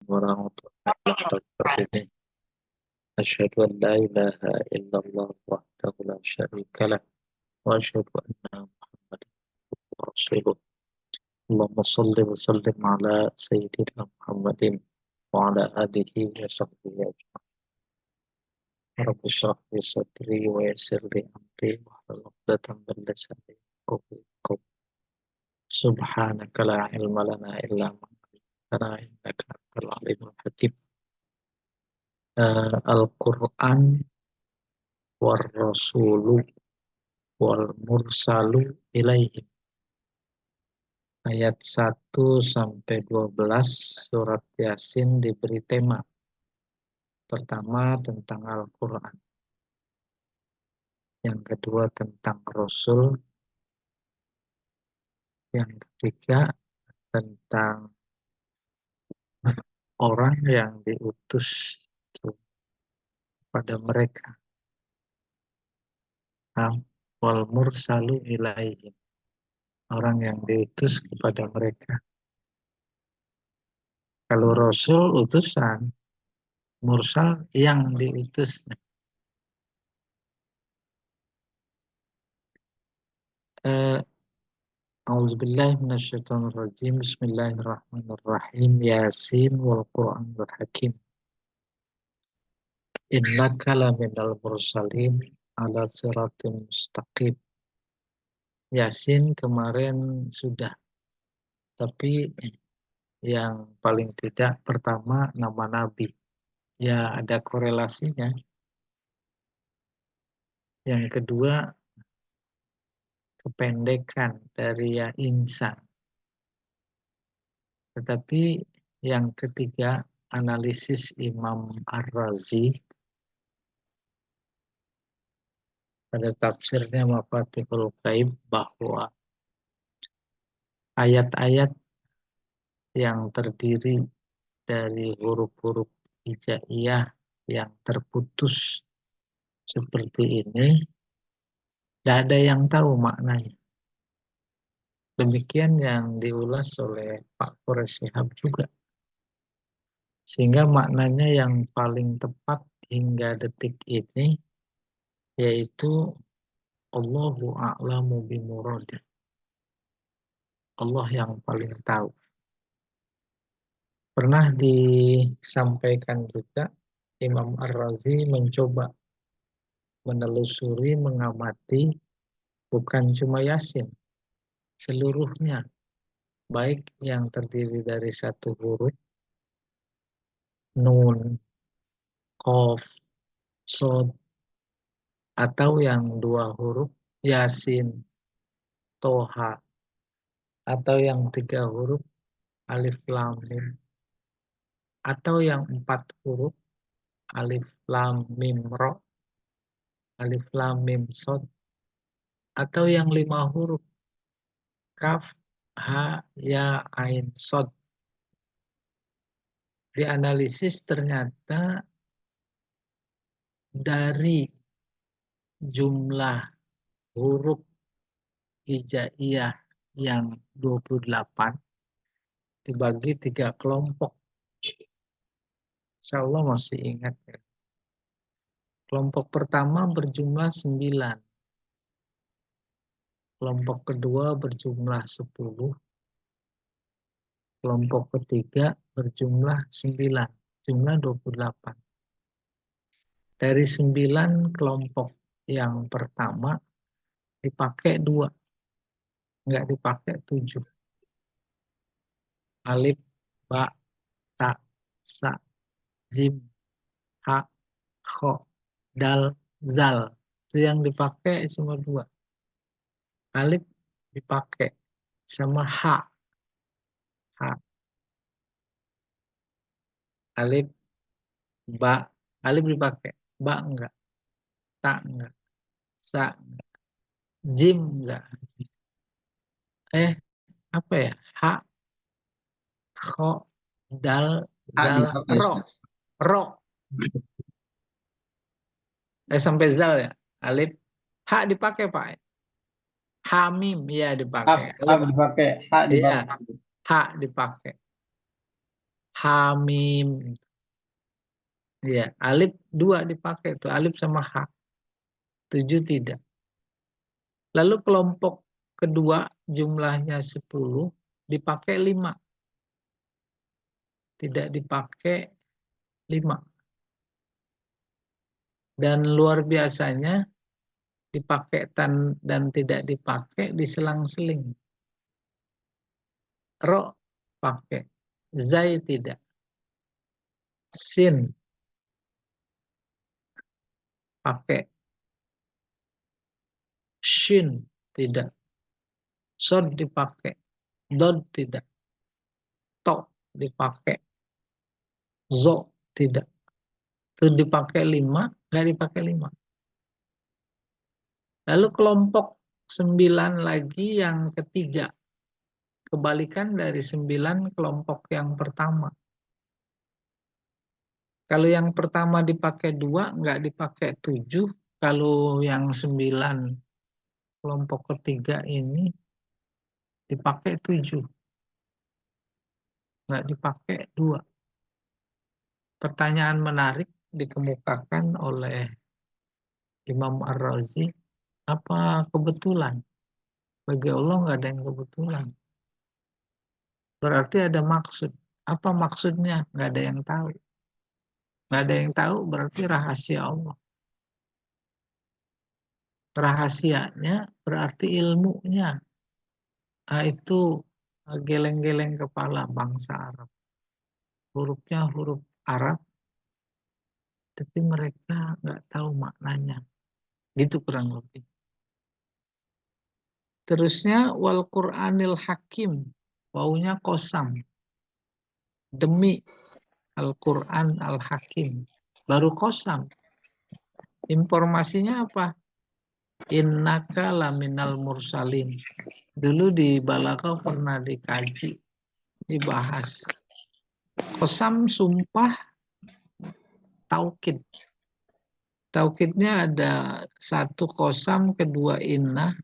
warahmatullahi wabarakatuh. Asyhadu an la ilaha illallah wahdahu la syarika lah wa asyhadu anna Muhammadan rasulullah. Allahumma shalli wa sallim ala sayyidina Muhammadin wa ala alihi wa sahbihi ajma'in. Rabbi shrah li sadri wa yassir li amri wahlul 'uqdatam min lisani yafqahu qawli. Subhanaka la ilma lana illa ma 'allamtana innaka antal alimul hakim. Al-Quran war rasulu wal mursalu ilaihim. Ayat 1 sampai 12 surat Yasin diberi tema. Pertama tentang Al-Quran. Yang kedua tentang Rasul. Yang ketiga tentang orang yang diutus kepada mereka. Wal mursalu ilaihim. Orang yang diutus kepada mereka. Kalau Rasul utusan, mursal yang diutus. A'udzubillahi minasyaitonirrajim. Bismillahirrahmanirrahim. Yasin wal Qur'anul Hakim. Innaka laminal mursalin ala siratim mustaqim. Yasin kemarin sudah, tapi yang paling tidak pertama nama Nabi. Ya ada korelasinya. Yang kedua kependekan dari ya insan. Tetapi yang ketiga analisis Imam Ar-Razi pada tafsirnya Mafatihul Ghaib bahwa ayat-ayat yang terdiri dari huruf-huruf hijaiyah yang terputus seperti ini, tidak ada yang tahu maknanya. Demikian yang diulas oleh Pak Quraish Shihab juga. Sehingga maknanya yang paling tepat hingga detik ini yaitu Allahu a'lamu bimuradi. Allah yang paling tahu. Pernah disampaikan juga Imam Ar-Razi mencoba menelusuri, mengamati bukan cuma Yasin, seluruhnya, baik yang terdiri dari satu huruf, Nun, Qaf, Shod, atau yang dua huruf, Yasin, Toha, atau yang tiga huruf, Alif Lam Mim, atau yang empat huruf, Alif Lam Mim Ro, Alif Lam Mim Shod, atau yang lima huruf, Kaf, Ha, Ya, Ain, Shod. Dianalisis ternyata dari jumlah huruf hijaiyah yang 28 dibagi 3 kelompok. Insya Allah masih ingat ya. Kelompok pertama berjumlah 9. Kelompok kedua berjumlah 10. Kelompok ketiga berjumlah 9. Jumlah 28. Dari 9 kelompok yang pertama dipakai 2. Enggak dipakai 7. Alif, Ba, Ta, Sa, Jim, Ha, Kho, Dal, Zal. Itu yang dipakai cuma 2. Alif dipakai sama Ha. Ha. Alif, Ba. Alif dipakai. Ba enggak. Ta enggak. Sa enggak. Jim enggak. Apa ya? Ha, Kho, Dal, Zal, Ro. Ro. Sampai Zal ya. Alif. Ha dipakai Pak. Hamim ya dipakai. Hak dipakai, hak Iya, dipakai. ha dipakai. Hamim. Ya, alif 2 dipakai tuh, alif sama ha. 7 tidak. Lalu kelompok kedua jumlahnya 10 dipakai 5. Tidak dipakai 5. Dan luar biasanya dipakai dan tidak dipakai diselang-seling. Ro pakai, zai tidak, sin pakai, shin tidak, sod dipakai, dod tidak, to dipakai, zo tidak. Itu dipakai 5, nggak dipakai 5. Lalu kelompok 9 lagi yang ketiga. Kebalikan dari 9 kelompok yang pertama. Kalau yang pertama dipakai 2, nggak dipakai 7. Kalau yang 9 kelompok ketiga ini dipakai 7. Nggak dipakai 2. Pertanyaan menarik dikemukakan oleh Imam Ar-Razi. Apa kebetulan? Bagi Allah nggak ada yang kebetulan. Berarti ada maksud. Apa maksudnya? Nggak ada yang tahu. Nggak ada yang tahu berarti rahasia Allah. Rahasianya berarti ilmunya. Nah, itu geleng-geleng kepala bangsa Arab. Hurufnya huruf Arab, tapi mereka nggak tahu maknanya. Gitu kurang lebih. Terusnya wal Qur'anil Hakim. Waunya kosam. Demi Al-Quran Al-Hakim. Baru kosam. Informasinya apa? Innaka laminal mursalin. Dulu di Balagha pernah dikaji, dibahas. Kosam sumpah taukid. Taukidnya ada 1 kosam, kedua innah,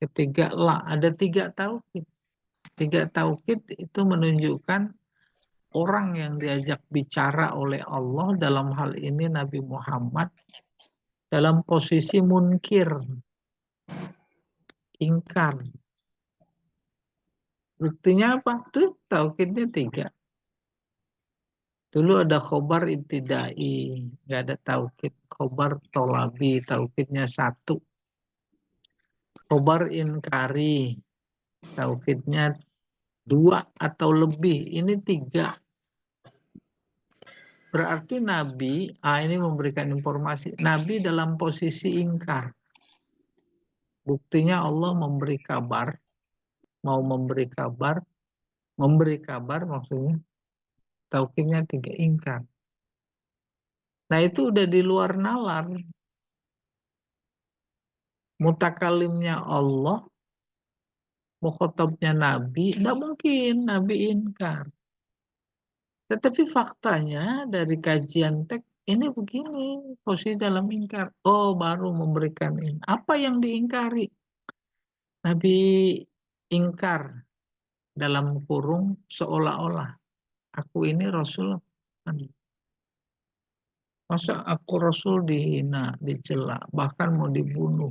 ketiga la. Ada 3 taukid. 3 taukid itu menunjukkan orang yang diajak bicara oleh Allah, dalam hal ini Nabi Muhammad, dalam posisi munkir, ingkar. Buktinya apa? Tuh taukidnya 3. Dulu ada khobar ibtidai, nggak ada taukid. Khobar tolabi, taukidnya 1. Khobar inkari, taukidnya 2 atau lebih. Ini 3. Berarti Nabi, ini memberikan informasi. Nabi dalam posisi ingkar. Buktinya Allah memberi kabar, mau memberi kabar maksudnya, taukidnya 3, ingkar. Nah itu udah di luar nalar. Mutakalimnya Allah, mukhotabnya Nabi, tidak mungkin Nabi ingkar. Tetapi faktanya dari kajian teks ini begini, posisi dalam ingkar. Oh, baru memberikan ini. Apa yang diingkari? Nabi ingkar dalam kurung seolah-olah aku ini Rasul. Masa aku Rasul dihina, dicela, bahkan mau dibunuh.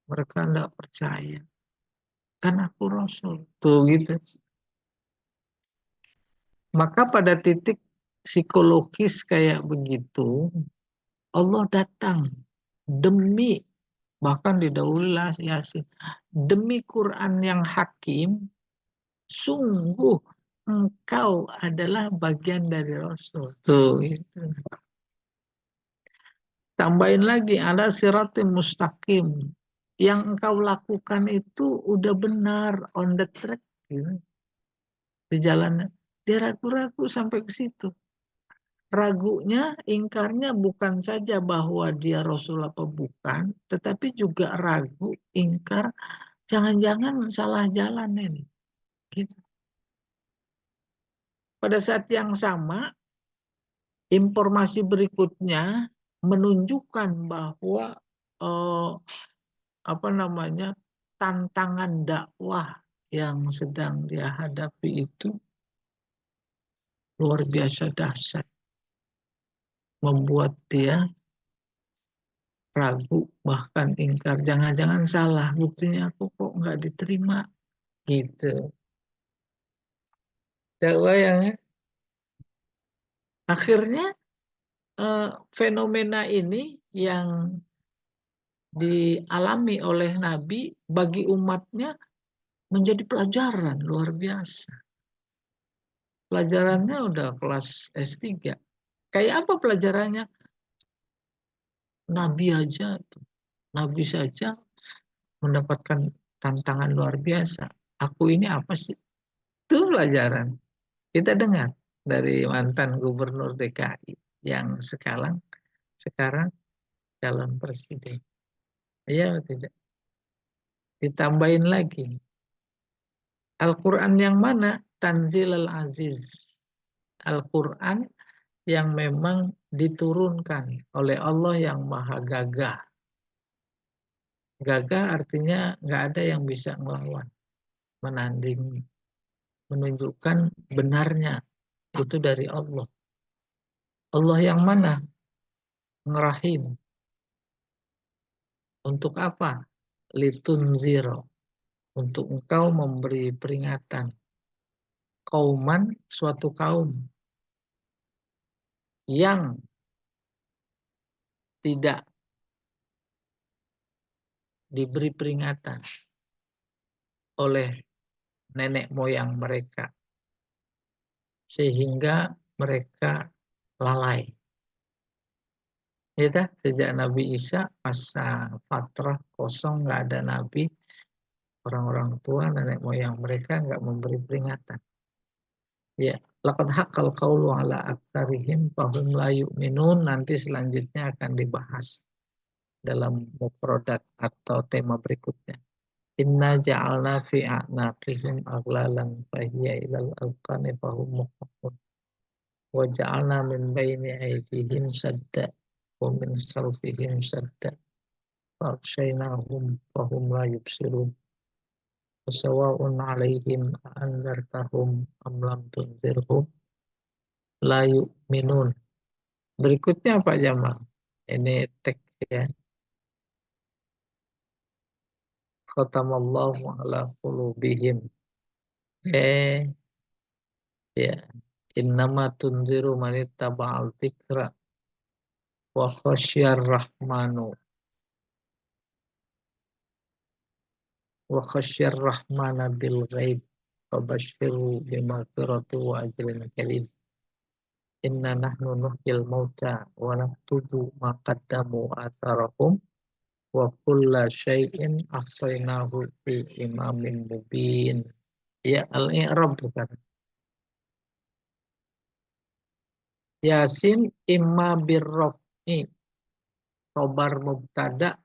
Mereka tidak percaya. Kan aku Rasul. Tuh gitu. Maka pada titik psikologis kayak begitu, Allah datang demi, bahkan didahului Yasin, demi Quran yang hakim, sungguh engkau adalah bagian dari Rasul. Tuh itu. Tambahin lagi, ada siratim mustaqim. Yang engkau lakukan itu udah benar, on the track. Gitu. Di jalan. Dia ragu-ragu sampai ke situ. Ragunya, ingkarnya bukan saja bahwa dia Rasul apa bukan, tetapi juga ragu, ingkar, jangan-jangan salah jalan ini. Gitu. Pada saat yang sama, informasi berikutnya menunjukkan bahwa tantangan dakwah yang sedang dia hadapi itu luar biasa dahsyat, membuat dia ragu, bahkan ingkar. Jangan-jangan salah, buktinya aku kok nggak diterima. Gitu. Dakwah yang akhirnya fenomena ini yang dialami oleh Nabi bagi umatnya menjadi pelajaran luar biasa. Pelajarannya udah kelas S3. Kayak apa pelajarannya? Nabi aja, Nabi saja mendapatkan tantangan luar biasa. Aku ini apa sih? Itu pelajaran. Kita dengar dari mantan gubernur DKI yang sekarang calon presiden. Iya tidak. Ditambahin lagi. Al-Quran yang mana? Tanzil al-Aziz. Al-Quran yang memang diturunkan oleh Allah yang maha gagah. Gagah artinya nggak ada yang bisa melawan, menandingi, menunjukkan benarnya itu dari Allah. Allah yang mana? Ngerahim. Untuk apa? Litunziro. Untuk engkau memberi peringatan. Kauman, suatu kaum yang tidak diberi peringatan oleh nenek moyang mereka. Sehingga mereka lalai. Ya, sejak Nabi Isa masa fatrah kosong, nggak ada Nabi, orang-orang tua nenek moyang mereka nggak memberi peringatan. Ya, laqad haqqal qawlu ala aktsarihim fahum la yu'minun, nanti selanjutnya akan dibahas dalam mufradat atau tema berikutnya. Inna ja'alna fi a'naqihim aghlalan fahiya ilal alqani fahum muqmahun wa ja'alna min baini aydihim sadda wa min khalfihim sadda fa'aghshaynahum fahum la yubsirun wasawa'un 'alaihim a'anzartahum am lam tunzirhum la yu'minun. Berikutnya Pak Jamal. Ini teks ya. Khatamallahu ala qulubihim. Ya. Innama tunziru manittaba'al dzikra wa khasyar rahmanu wa khasyar rahmana bil ghaib fabashshirhu bimaghfirati wa ajrin karim. Inna nahnu nuhyil mauta wa naktubu ma qaddamu atharahum wa kulla syai'in ahsaynahu fi imamin mubin. Ya, al-i'rab bukan. Yasin imma birraf'i, khobar mubtada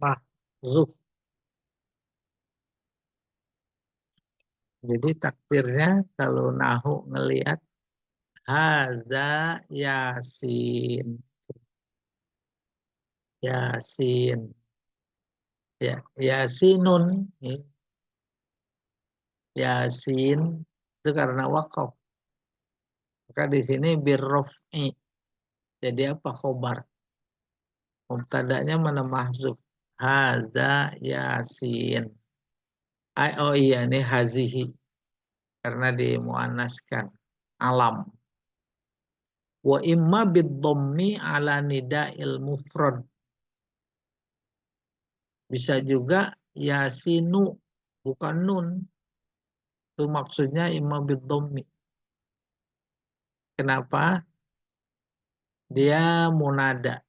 mahzuf. Jadi takdirnya kalau nahu ngelihat haza yasin. Yasin. Ya, yasinun. Yasin itu karena wakaf. Maka di sini birraf'i. Jadi apa khobar? Mubtadanya mana mahzuf. Haza yasin. Oh iya, ini hazihi. Karena dimuannaskan. Alam. Wa imma bid-dhammi ala nida'il mufrad. Bisa juga yasinu, bukan nun. Itu maksudnya imma bid-dhammi. Kenapa? Dia munada.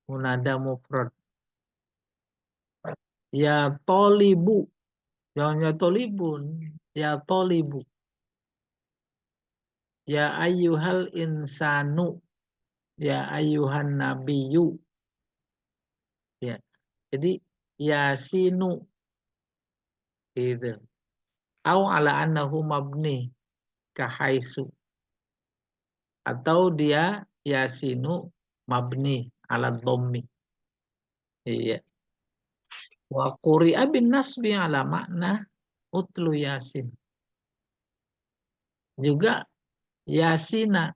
Munada mufrad. Ya tolibu. Jangan ya tolibun. Ya tolibu. Ya ayyuhal insanu. Ya ayyuhan nabiyyu. Ya. Jadi yasinu. Gitu. Au ala annahu mabni kahaisu. Atau dia yasinu mabni ala dhammi. Iya. Wa quri'a bin nasbi ala makna utlu yasin. Juga Yasina.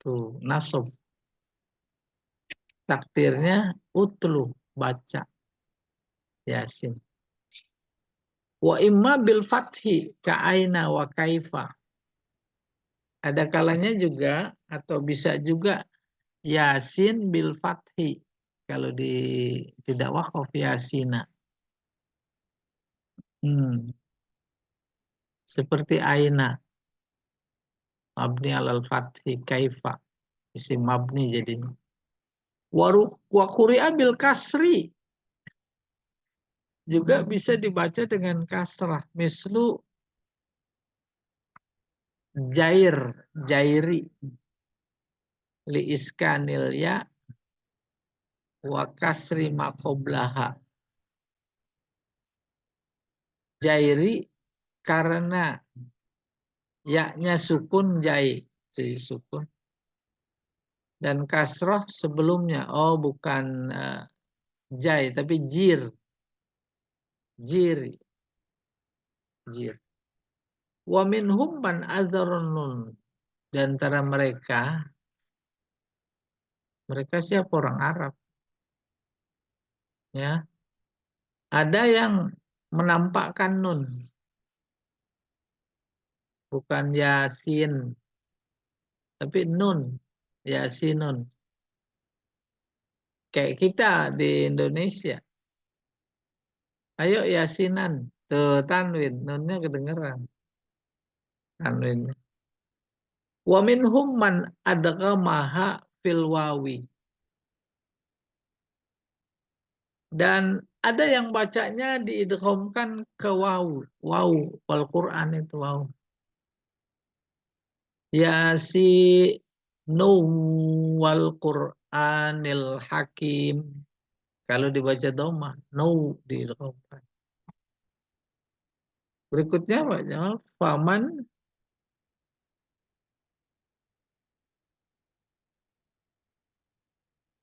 Tuh, nasab. Takdirnya utlu, baca Yasin. Wa imma bil fathi ka aina wa kaifa. Ada kalanya juga atau bisa juga Yasin bil fathi. Kalau tidak wakaf Yasina. Seperti aina. Mabni alal fathi kaifa. Isim mabni jadinya. Wa quri'a bil kasri. Juga bisa dibaca dengan kasrah. Mislu jairi. Li iskanil ya wa kasri ma qablaha. Jairi karena yaknya sukun jai, jadi sukun. Dan kasroh sebelumnya, oh bukan jai tapi jir. Jir. Wa minhum man azarun nun. Di antara mereka siapa? Orang Arab. Ya. Ada yang menampakkan nun. Bukan yasin. Tapi nun. Yasinun. Kayak kita di Indonesia. Ayo yasinan. Tuh tanwin. Nunnya kedengeran. Tanwin. Wa minhum man adghamaha fil wawi. Dan ada yang bacanya diidghamkan ke waw. Waw. Wal Quran itu waw. Wal Quranil Hakim. Kalau dibaca dhamma, diidghamkan. Berikutnya apa?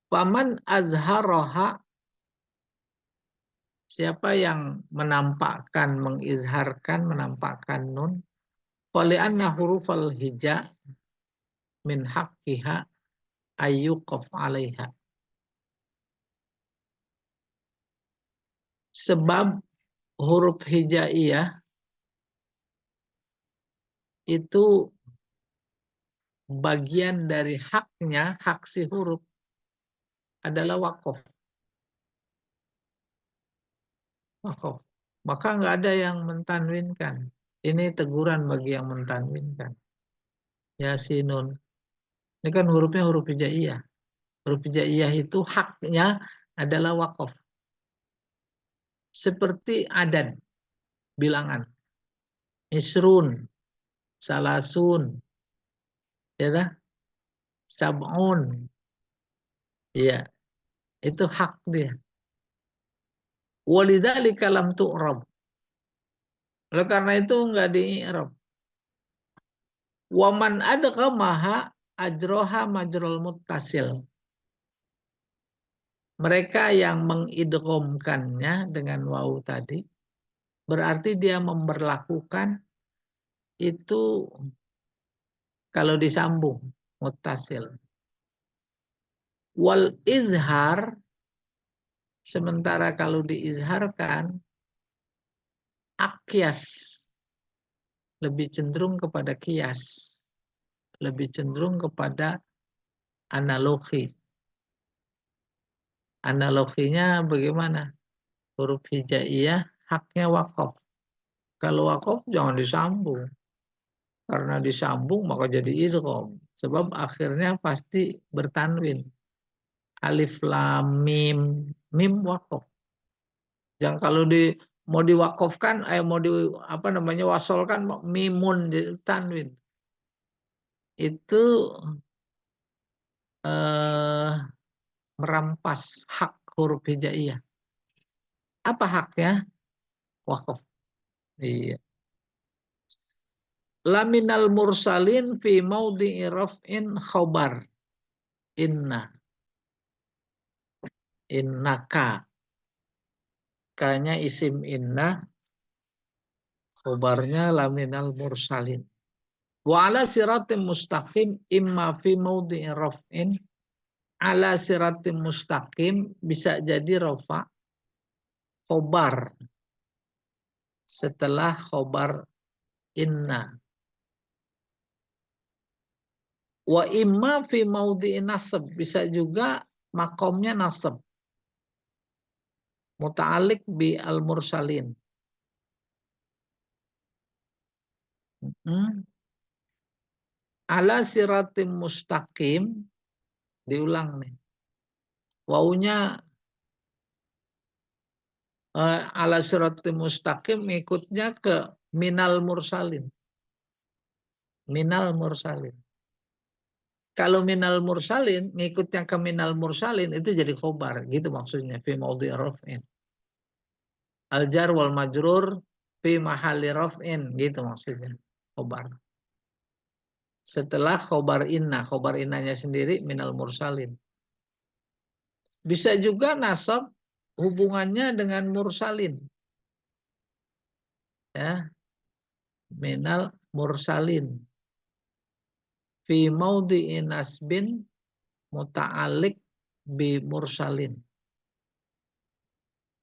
Faman azharaha. Siapa yang menampakkan nun. Qali'anna hurufal hija min haqqiha ayyuqaf 'alaiha. Sebab huruf hijaiyah itu bagian dari haknya, hak si huruf adalah wakaf. Wakaf. Maka nggak ada yang mentanwinkan. Ini teguran bagi yang mentanwinkan. Yasinun. Ini kan hurufnya huruf hijaiyah. Huruf hijaiyah itu haknya adalah wakaf. Seperti adad, bilangan. Isrun, salasun, ya, sab'un. Ya, itu hak dia. Walidzalika lam tu'rab. Oleh karena itu enggak di-i'rab. Wa man adghamaha ajroha majrul muttasil. Mereka yang mengidghamkannya dengan waw tadi berarti dia memberlakukan itu kalau disambung muttasil. Wal izhar, sementara kalau diizharkan akyas, lebih cenderung kepada kias, lebih cenderung kepada analogi. Analoginya bagaimana? Huruf hijaiyah haknya wakaf. Kalau wakaf jangan disambung. Karena disambung maka jadi idgham. Sebab akhirnya pasti bertanwin. Alif lam mim. Mim wakaf. Yang kalau mau diwakafkan, mau wasolkan mimun tanwin. Itu merampas hak huruf hijaiyah. Apa haknya? Wakaf. Iya. Laminal mursalin fi maudhi'i raf'in khobar. Innaka. Kayaknya isim inna khobarnya laminal mursalin. Wa ala siratim mustaqim imma fi maudhi'i raf'in. Ala siratim mustaqim bisa jadi rafa khobar setelah khobar inna. Wa imma fi maudhi'i nasab, bisa juga makomnya nasab. Muta'alliq bi al-mursalin. Ala siratim mustaqim, diulang nih. Wawunya ala siratim mustaqim ikutnya ke minal mursalin. Minal mursalin. Kalau minal mursalin, ngikutnya ke minal mursalin itu jadi khobar, gitu maksudnya. Fi maudhi'i raf'in. Al-jar wal majrur fi mahalli raf'in, gitu maksudnya. Khobar. Setelah khobar innanya sendiri minal mursalin. Bisa juga nasab hubungannya dengan mursalin. Ya. Minal mursalin. Fi maudhi'i nasbin muta'alliq bi mursalin.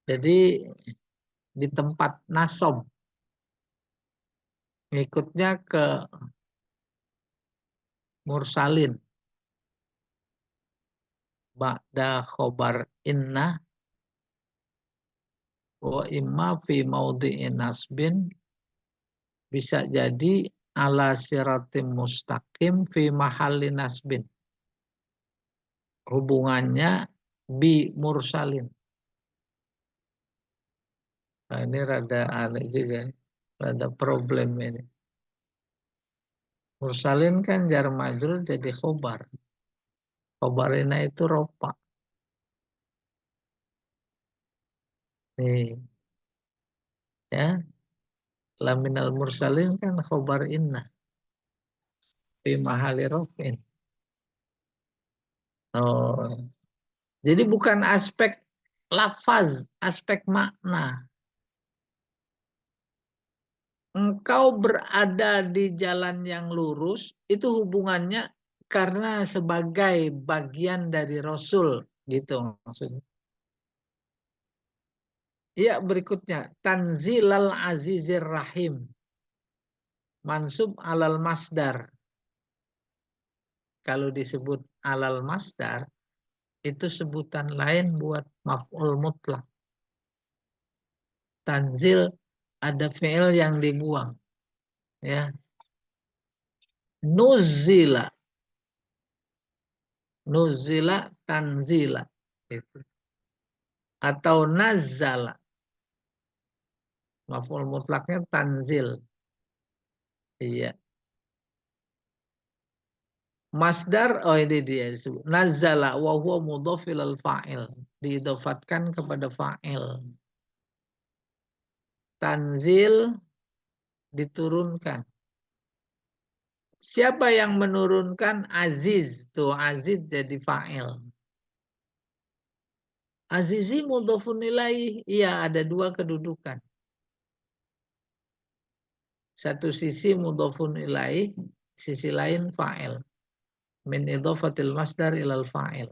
Jadi di tempat nasab ngikutnya ke mursalin. Ba'da khobar inna wa imma fi maudhi'i nasbin, bisa jadi ala siratim mustaqim fi mahalli nasbin. Hubungannya bi mursalin. Nah, ini rada aneh juga, rada problem ini. Mursalin kan jar majrur jadi khobar. Khobarina itu rofa. Nih, ya. Laminal mursalin kan khobar inna. Fi mahali rofin. Oh, jadi bukan aspek lafaz, aspek makna. Engkau berada di jalan yang lurus, itu hubungannya karena sebagai bagian dari Rasul, gitu maksudnya. Ya, berikutnya tanzilal azizir rahim, mansub alal masdar. Kalau disebut alal masdar, itu sebutan lain buat maf'ul mutlak. Tanzil ada fi'il yang dibuang, ya. Nuzila, nuzila tanzila, itu. Atau nazzala, maf'ul mutlaknya tanzil. Iya. Masdar, oh ini dia disebut. Nazzala wa huwa mudhaf ilal fa'il. Diidhofatkan kepada fa'il. Tanzil, diturunkan. Siapa yang menurunkan? Aziz. Tuh, Aziz jadi fa'il. Azizi mudhafun ilaih. Iya, ada dua kedudukan. Satu sisi mudhafun ilaih, sisi lain fa'il. Min idhofatil masdar ilal fa'il.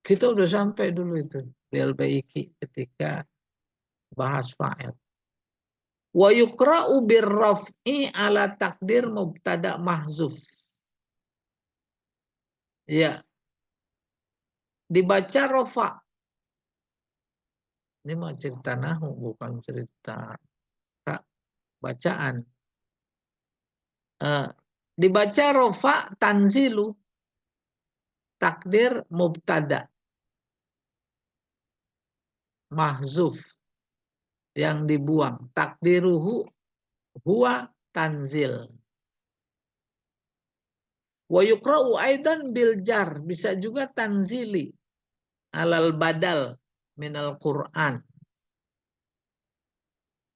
Kita udah sampai dulu itu di Al-Baiki ketika bahas fa'il. Wa yukra'u birraf'i ala takdir mubtada mahzuf. Ya. Dibaca rofa. Ini mau cerita nahu, bukan cerita bacaan. Dibaca rofa tanzilu. Takdir mubtada. Mahzuf. Yang dibuang. Takdiruhu huwa tanzil. Wa yukra'u aidan bil jar. Bisa juga tanzili. Alal badal minal Qur'an.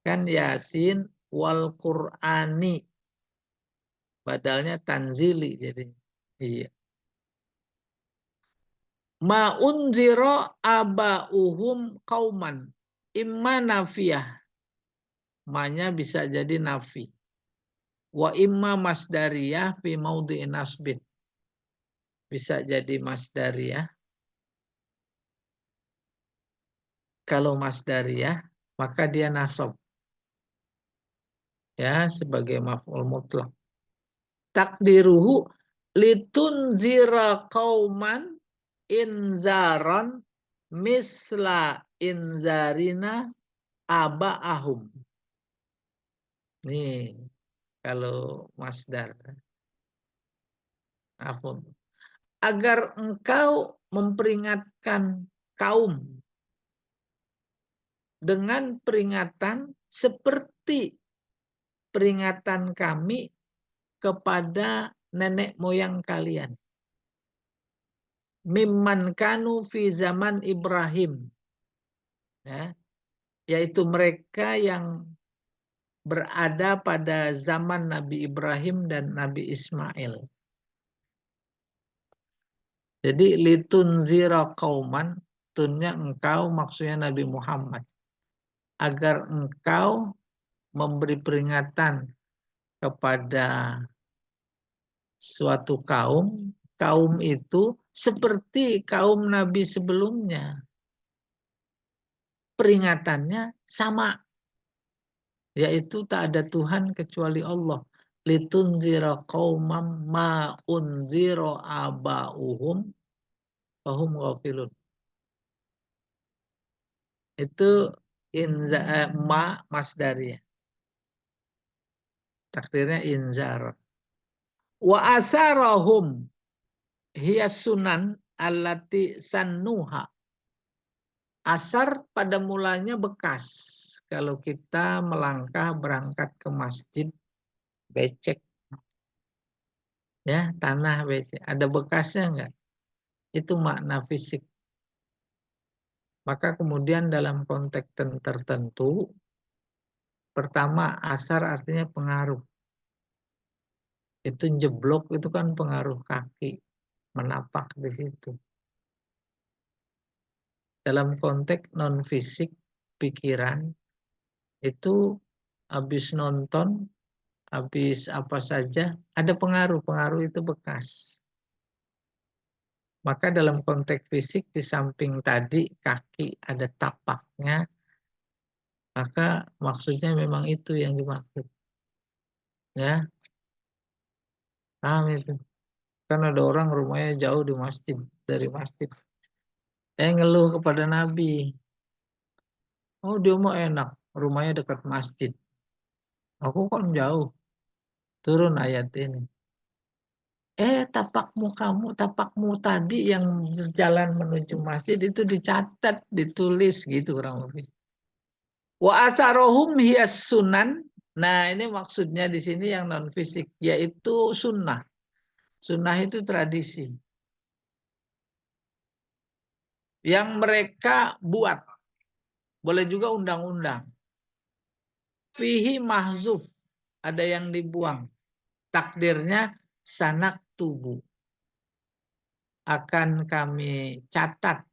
Kan Yasin wal Qur'ani. Badalnya tanzili jadi. Iya. Ma unzira aba'uhum qauman. Imma nafiyah. Ma-nya bisa jadi nafi. Wa imma masdariyah fi maudhi'in nasbin. Bisa jadi masdariyah. Kalau masdariyah, maka dia nasab. Ya, sebagai maf'ul mutlak. Takdiruhu litunzira qauman inzaron misla inzarina aba'ahum. Nih, kalau masdar. Afun. Agar engkau memperingatkan kaum dengan peringatan seperti peringatan kami kepada nenek moyang kalian. Mimman kanu fi zaman Ibrahim. Ya, yaitu mereka yang berada pada zaman Nabi Ibrahim dan Nabi Ismail. Jadi litunzira qauman, tunnya engkau maksudnya Nabi Muhammad. Agar engkau memberi peringatan kepada suatu kaum, kaum itu seperti kaum Nabi sebelumnya. Peringatannya sama, yaitu tak ada Tuhan kecuali Allah. Litunzira qaumam ma unzira aba'uhum fahum ghafilun. Itu ma masdariyah. Takdirnya inzar. Wa asarahum hiya sunan allati sannuha. Asar pada mulanya bekas. Kalau kita melangkah berangkat ke masjid, becek. Ya, tanah becek. Ada bekasnya enggak? Itu makna fisik. Maka kemudian dalam konteks tertentu, pertama asar artinya pengaruh. Itu jeblok itu kan pengaruh kaki, menapak di situ. Dalam konteks non fisik, pikiran, itu habis nonton, habis apa saja, ada pengaruh. Pengaruh itu bekas. Maka dalam konteks fisik, di samping tadi kaki ada tapaknya, maka maksudnya memang itu yang dimaksud. Ya, paham itu. Kan ada orang rumahnya jauh di masjid, dari masjid. Ngeluh kepada Nabi. Oh, dia mau enak, rumahnya dekat masjid. Aku kan jauh. Turun ayat ini. Tapakmu tadi yang jalan menuju masjid itu dicatat, ditulis gitu kurang lebih. Wa asarohum hiyas sunan. Nah, ini maksudnya di sini yang non fisik, yaitu sunnah. Sunnah itu tradisi yang mereka buat. Boleh juga undang-undang. Fihi mahzuf, ada yang dibuang. Takdirnya sanak tubuh. Akan kami catat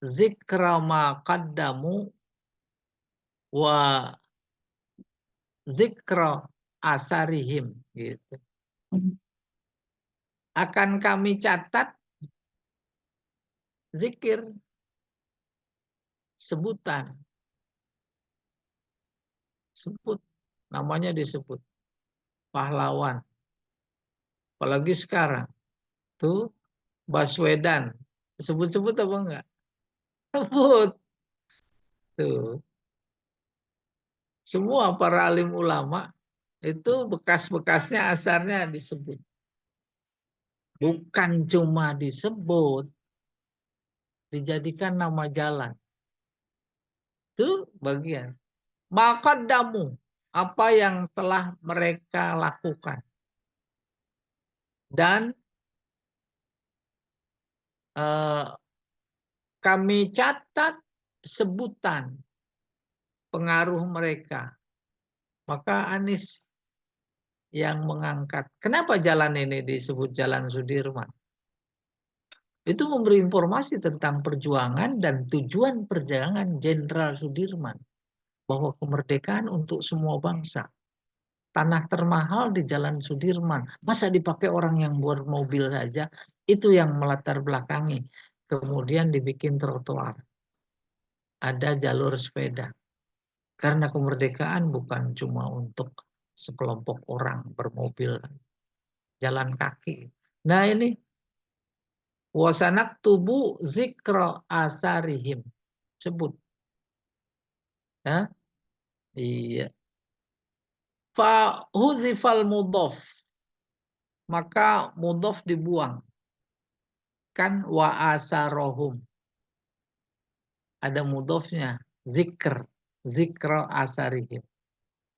zikra ma qaddamu wa zikra asarihim gitu. Akan kami catat zikir, sebutan, sebut namanya, disebut pahlawan. Apalagi sekarang tuh Baswedan, sebut-sebut apa enggak? Sebut tuh. Semua para alim ulama itu bekas-bekasnya asarnya disebut. Bukan cuma disebut, dijadikan nama jalan. Itu bagian. Maqaddamu, apa yang telah mereka lakukan. Dan kami catat sebutan pengaruh mereka. Maka Anies yang mengangkat. Kenapa jalan ini disebut Jalan Sudirman? Itu memberi informasi tentang perjuangan dan tujuan perjuangan Jenderal Sudirman. Bahwa kemerdekaan untuk semua bangsa. tanah termahal di Jalan Sudirman. Masa dipakai orang yang bermobil saja? Itu yang melatar belakangi. Kemudian dibikin trotoar. Ada jalur sepeda. Karena kemerdekaan bukan cuma untuk sekelompok orang bermobil, jalan kaki. Nah ini wasanak tubuh zikro asarihim. Sebut. Ya? Iya. Fa huzifal mudhof. Maka mudhof dibuang. Kan wa asarohum. Ada mudhofnya. Zikr. Zikro asarihim.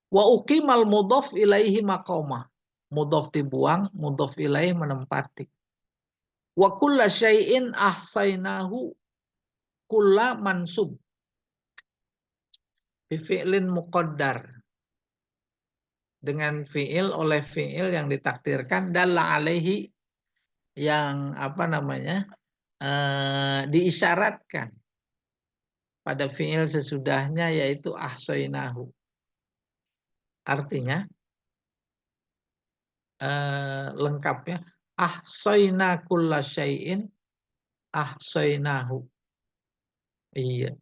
Wa uqimal mudhof ilaihi maqamah. Mudhof dibuang, mudhof ilaihi menempati. Wa kulla syai'in ahsainahu kulla mansub. Bifi'lin muqaddar. Dengan fi'il oleh fi'il yang ditakdirkan dalla alaihi yang apa namanya diisyaratkan pada fi'il sesudahnya yaitu ahsainahu. Artinya lengkapnya ahsaina kulla syai'in ahsainahu. Iya,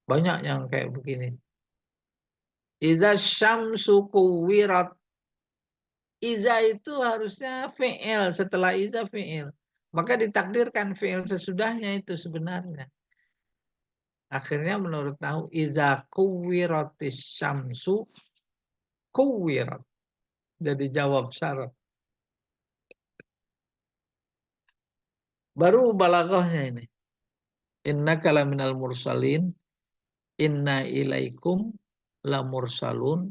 banyak yang kayak begini. Iza syamsu kuwirat. Iza itu harusnya fi'il, setelah iza fi'il. Maka ditakdirkan fi'il sesudahnya itu sebenarnya. Akhirnya menurut tahu iza kuwiratis syamsu kuwirat. Jadi jawab syarat. Baru balaghahnya ini. Innaka laminal mursalin. Inna ilaikum la mursalun.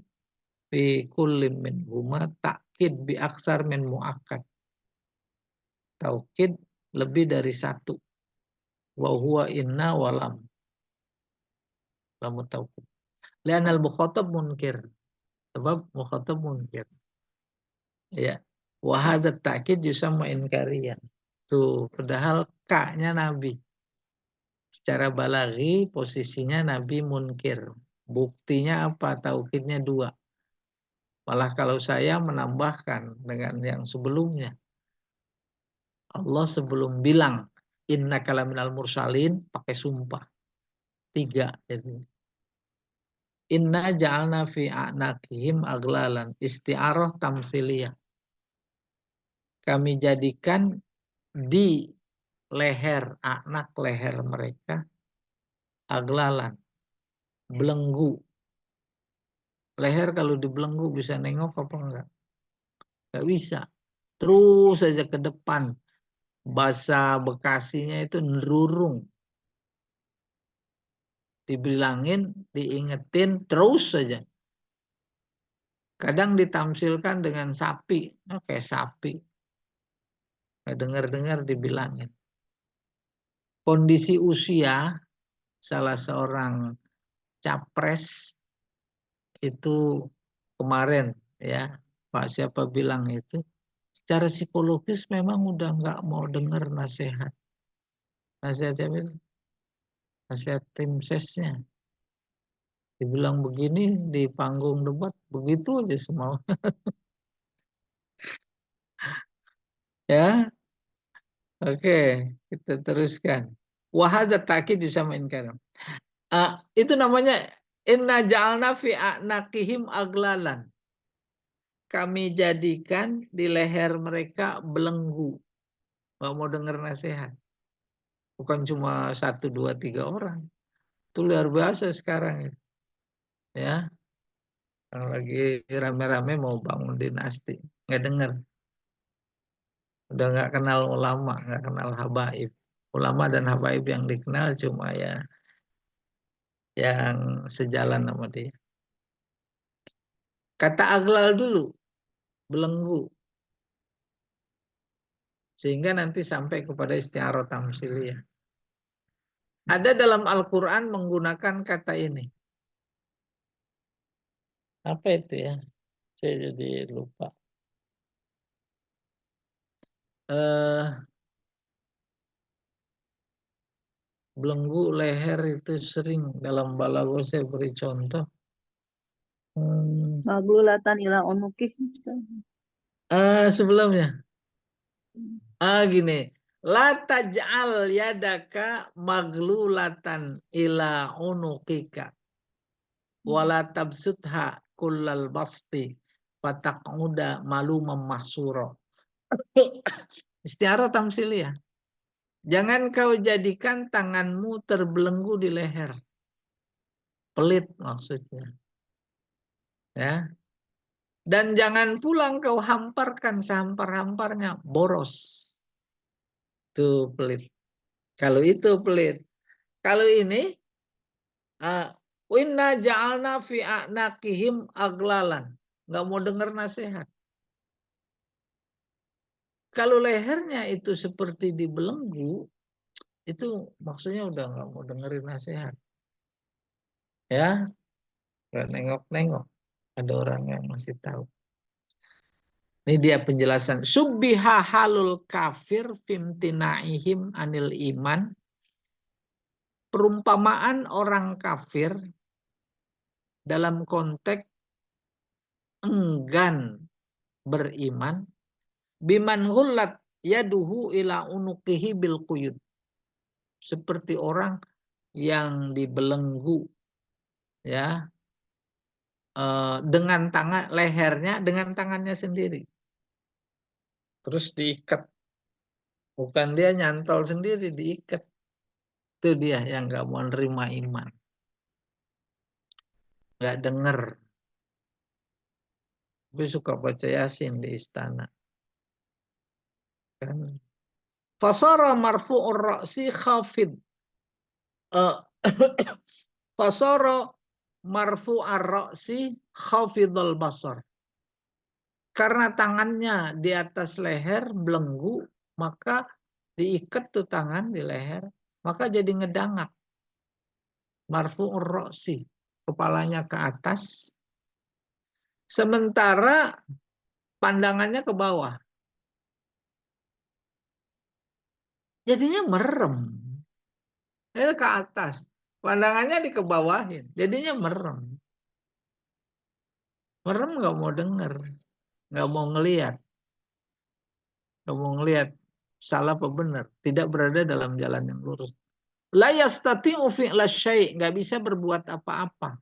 Fi kullim min huma takkid bi aksar min muakkad. Taukid lebih dari satu. Wa huwa inna walam. Lamu taukid. Lianal mukhatab munkir. Sebab mukhatab munkir. Ya. Wa hadzat ta'kid yusamma inkariyan. Tuh, padahal K-nya Nabi. Secara balaghi posisinya Nabi munkir. Buktinya apa? Taukidnya 2. Malah kalau saya menambahkan dengan yang sebelumnya. Allah sebelum bilang innaka laminal mursalin pakai sumpah. 3. Jadi inna ja'alna fi a'naqihim aglalan. Isti'arah tamsiliyah. Kami jadikan di leher, anak leher mereka aglalan, belenggu. Leher kalau dibelenggu bisa nengok apa enggak? Enggak bisa. Terus saja ke depan. Bahasa Bekasinya itu nerurung. Dibilangin, diingetin, terus saja. Kadang ditamsilkan dengan sapi. Oke, sapi. Dengar-dengar dibilangin. Kondisi usia salah seorang capres itu kemarin ya, Pak siapa bilang itu, secara psikologis memang udah nggak mau dengar nasihat. Nasihat siapa itu? Nasihat tim sesnya. Dibilang begini di panggung debat, begitu aja semua. Ya, oke, kita teruskan. Wahada takid disamainkan. Itu namanya inna ja'alna fi a'naqihim aglalan. Kami jadikan di leher mereka belenggu. Nggak mau dengar nasihat. Bukan cuma 1, 2, 3 orang. Itu luar biasa sekarang. Ya, yang lagi rame-rame mau bangun dinasti. Nggak dengar. Udah nggak kenal ulama, nggak kenal habaib. Ulama dan habaib yang dikenal cuma ya yang sejalan sama dia. Kata aglal dulu, belenggu. Sehingga nanti sampai kepada isti'arah tamsiliyah. Ada dalam Al-Quran menggunakan kata ini. Apa itu ya? Saya jadi lupa. Belenggu leher itu sering dalam balaghah saya beri contoh. Maglulatan ila unukih. Sebelumnya. Gini. La taj'al yadaka maglulatan ila unukika. Wala tabsutha kullal basti. Fataq'uda malumam mahsuro. Istiara tamsiliyah. Jangan kau jadikan tanganmu terbelenggu di leher. Pelit maksudnya. Ya. Dan jangan pulang kau hamparkan sehampar-hamparnya. Boros. Itu pelit. Kalau itu pelit. Kalau ini. Inna ja'alna fi a'naqihim aglalan. Nggak mau dengar nasihat. Kalau lehernya itu seperti dibelenggu. Itu maksudnya udah nggak mau dengerin nasihat. Ya. Nggak nengok-nengok. Ada orang yang masih tahu. Ini dia penjelasan. Subbiha halul kafir fimtinaihim anil iman. Perumpamaan orang kafir dalam konteks enggan beriman. Biman hullat yaduhu ila unukihi bil quyud. Seperti orang yang dibelenggu. Ya. Dengan tangan lehernya dengan tangannya sendiri. Terus diikat. Bukan dia nyantol sendiri, diikat. Itu dia yang gak mau nerima iman. Gak denger. Tapi suka baca Yasin di istana. Kan? Fasara marfu'ur ra'si khafid. Fasara marfu'ar ra'si khafidul basar. Karena tangannya di atas leher belenggu, maka diikat tuh tangan di leher, maka jadi ngedangak. Marfu'ur ra'si, kepalanya ke atas, sementara pandangannya ke bawah. Jadinya merem. Itu ke atas, pandangannya dikebawahin, jadinya merem. Merem nggak mau denger, nggak mau ngelihat, nggak mau ngelihat salah apa benar, tidak berada dalam jalan yang lurus. La yastati'u fi'la syai', nggak bisa berbuat apa-apa.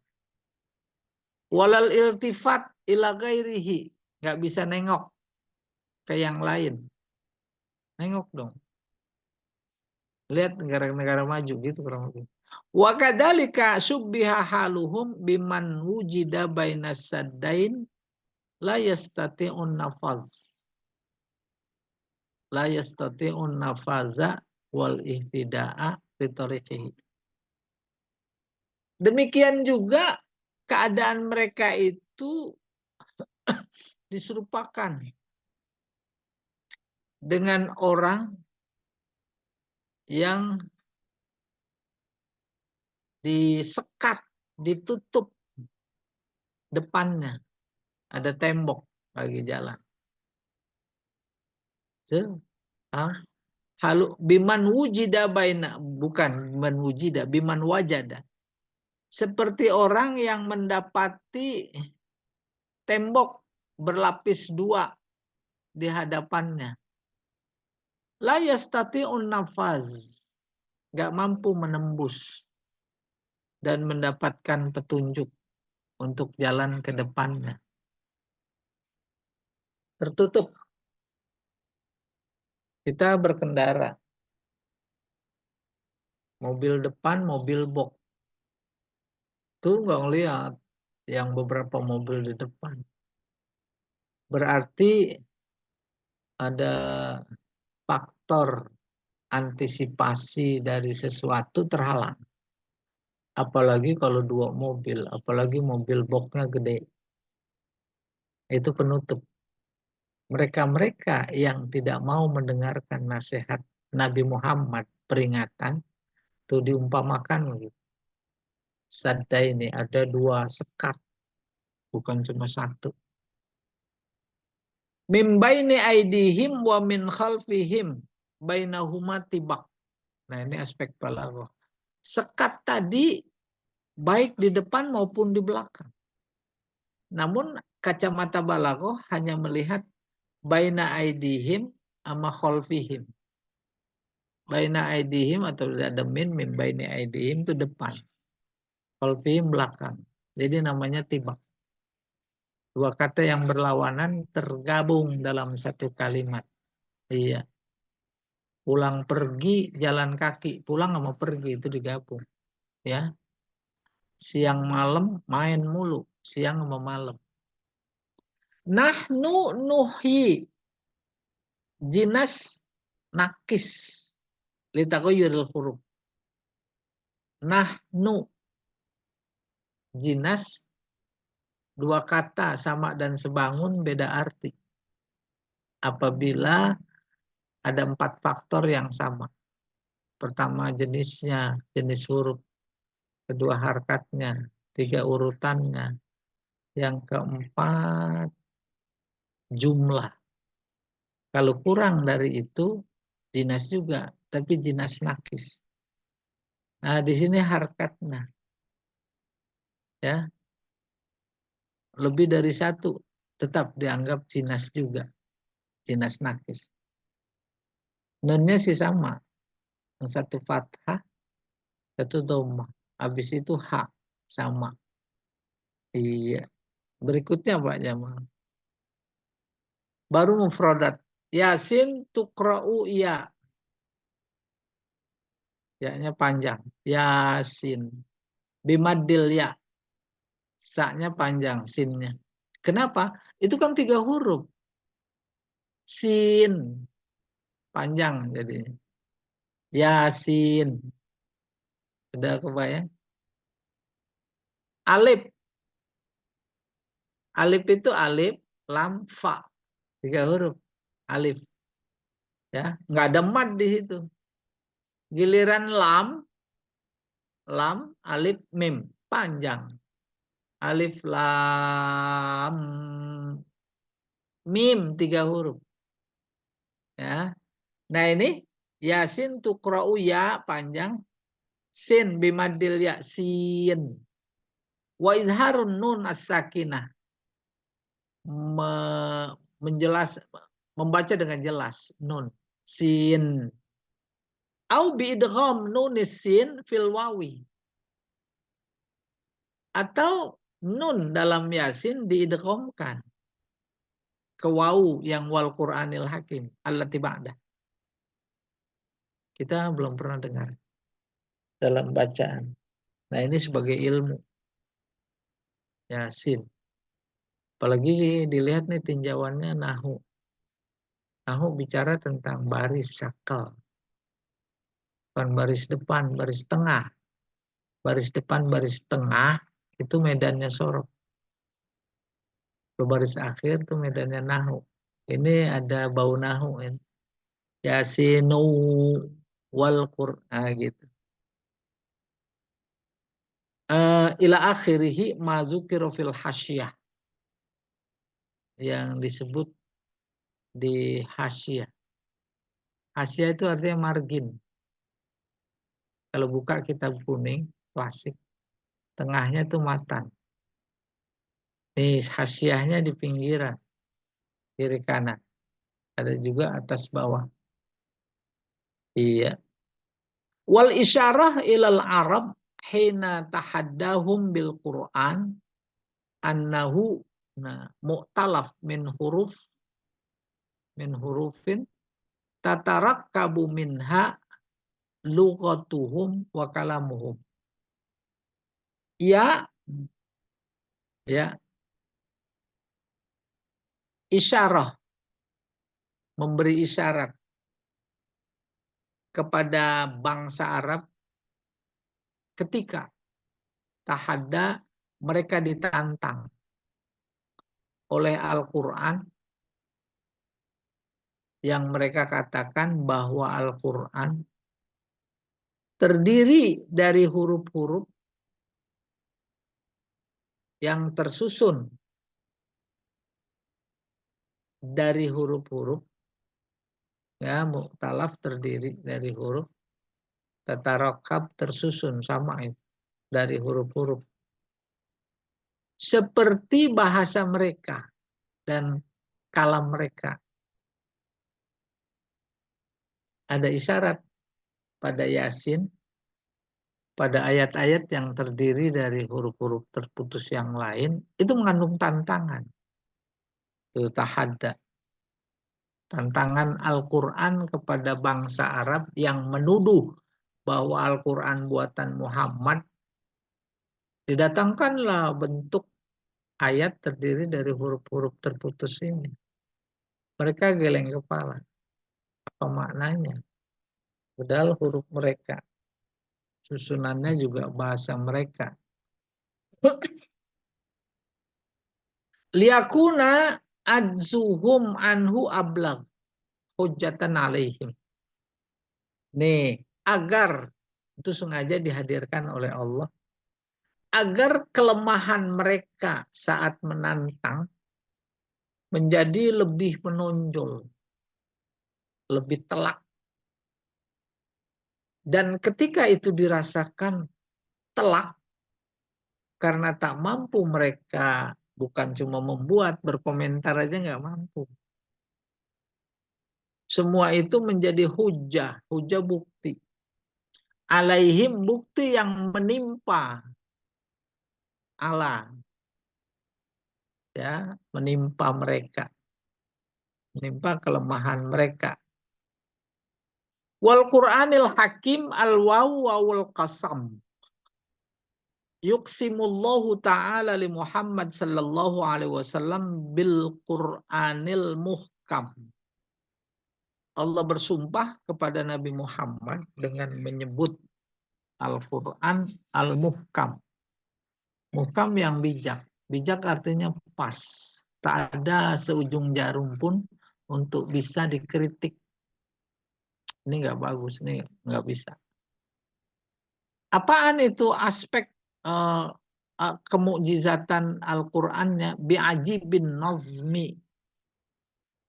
Walal iltifat ila ghairihi, nggak bisa nengok ke yang lain. Nengok dong. Lihat negara-negara maju gitu kurang lebih. Wa kadzalika subbiha haluhum biman wujida bainas saddain la yastati'un nafaz. La yastati'un nafaza wal ihtida'a fi tariqihi. Demikian juga keadaan mereka itu diserupakan dengan orang yang disekat, ditutup depannya. Ada tembok bagi jalan. Halu biman wujida baina, bukan biman wujida, biman wajada. Seperti orang yang mendapati tembok berlapis dua di hadapannya. La yastati'un nafaz. Gak mampu menembus dan mendapatkan petunjuk untuk jalan ke depannya. Tertutup. Kita berkendara. Mobil depan, mobil box. Tuh nggak ngeliat yang beberapa mobil di depan. Berarti ada faktor antisipasi dari sesuatu terhalang. Apalagi kalau dua mobil, apalagi mobil boxnya gede. Itu penutup. Mereka-mereka yang tidak mau mendengarkan nasihat Nabi Muhammad, peringatan, itu diumpamakan gitu. Sadda ini ada dua sekat, bukan cuma satu. Min baini aidihim wa min khalfihim bainahuma tibak. Nah, ini aspek balaghah. Sekat tadi baik di depan maupun di belakang. Namun kacamata balaghah hanya melihat baina aidihim sama khalfihim. Baina aidihim atau ada min baina aidihim itu depan. Khalfihim belakang. Jadi namanya tibak. Dua kata yang berlawanan tergabung dalam satu kalimat. Iya. Pulang pergi jalan kaki, pulang sama pergi itu digabung. Ya. Siang malam main mulu, siang sama malam. Nahnu nuhyi jinas nakis litaghayyuril huruf. Nahnu jinas dua kata sama dan sebangun beda arti. Apabila ada 4 faktor yang sama. Pertama jenisnya, jenis huruf. Kedua harkatnya. 3 urutannya. Yang keempat jumlah. Kalau kurang dari itu jinas juga, tapi jinas nakis. Nah, di sini harkatnya. Ya. Lebih dari 1 tetap dianggap jinas juga. Jinas nakis. Nunnya sih sama. Yang satu fathah, satu dhammah. Habis itu ha sama. Iya. Berikutnya Pak Jamal. Baru mufradat. Yasin tukra'u ya. Ya-nya panjang. Yasin. Bimadil ya. Sa-nya panjang. Sin-nya. Kenapa? Itu kan 3 huruf. Sin. Panjang jadinya. Yasin. Udah kebayang? Alif. Alif itu alif, lam, fa. 3 huruf. Alif. Ya, nggak ada mad di situ. Giliran lam, alif, mim. Panjang. Alif, lam, mim. 3 huruf. Ya. Nah ini, yasin tukra'u ya panjang. Sin bimadil ya sin. Wa izharun nun as-sakinah. Membaca dengan jelas. Nun. Sin. Au biidgham nunis sin fil wawi. Atau nun dalam yasin diidghamkan ke wawu yang wal Qur'anil Hakim allati ba'da. Kita belum pernah dengar dalam bacaan. Nah, ini sebagai ilmu yasin. Apalagi dilihat nih tinjauannya nahu. Nahu bicara tentang baris sakal. Bukan baris depan, baris tengah. Baris depan, baris tengah itu medannya sorok. Ke baris akhir itu medannya nahu. Ini ada bau nahu ini. Yasinu wal Qur'an gitu. Ila akhirihi mazukiru fil hasyah. Yang disebut di hasyah. Hasyah itu artinya margin. Kalau buka kitab kuning, klasik. Tengahnya itu matan. Nih hasyahnya di pinggiran. Kiri kanan. Ada juga atas bawah. Iya. Wal isyarah ilal Arab hina tahaddahum bil Qur'an annahu mu'talaf min hurufin tatarakkabu minha lughatuhum wa kalamuhum. Ya isyarah, memberi isyarat kepada bangsa Arab ketika tahadda mereka ditantang oleh Al-Quran yang mereka katakan bahwa Al-Quran terdiri dari huruf-huruf yang tersusun dari huruf-huruf, ya, mu'talaf terdiri dari huruf, tatarakab tersusun sama itu dari huruf-huruf. seperti bahasa mereka dan kalam mereka. Ada isyarat pada Yasin, pada ayat-ayat yang terdiri dari huruf-huruf terputus yang lain, itu mengandung tantangan. Itu tahadda. Tantangan Al-Quran kepada bangsa Arab yang menuduh bahwa Al-Quran buatan Muhammad, didatangkanlah bentuk ayat terdiri dari huruf-huruf terputus ini. Mereka geleng kepala. Apa maknanya? Padahal huruf mereka, susunannya juga bahasa mereka. Liyakuna adzuhum anhu ablag hujjatan alaihim. Nih, agar itu sengaja dihadirkan oleh Allah, agar kelemahan mereka saat menantang menjadi lebih menonjol, lebih telak. Dan ketika itu dirasakan telak, karena tak mampu mereka, bukan cuma membuat, berkomentar aja nggak mampu. Semua itu menjadi hujah bukti. Alaihim, bukti yang menimpa Allah, ya, menimpa mereka, menimpa kelemahan mereka. Wal Qur'anil Hakim al waw wal qasam. Yuqsimullahu ta'ala li Muhammad sallallahu alaihi wasallam bil Qur'anil muhkam. Allah bersumpah kepada Nabi Muhammad dengan menyebut Al-Quran Al-Muhkam. Muhkam yang bijak. Bijak artinya pas. Tak ada seujung jarum pun untuk bisa dikritik. Ini nggak bagus, ini nggak bisa. Apaan itu aspek kemukjizatan Al-Qur'annya? Bi'ajibin nazmi.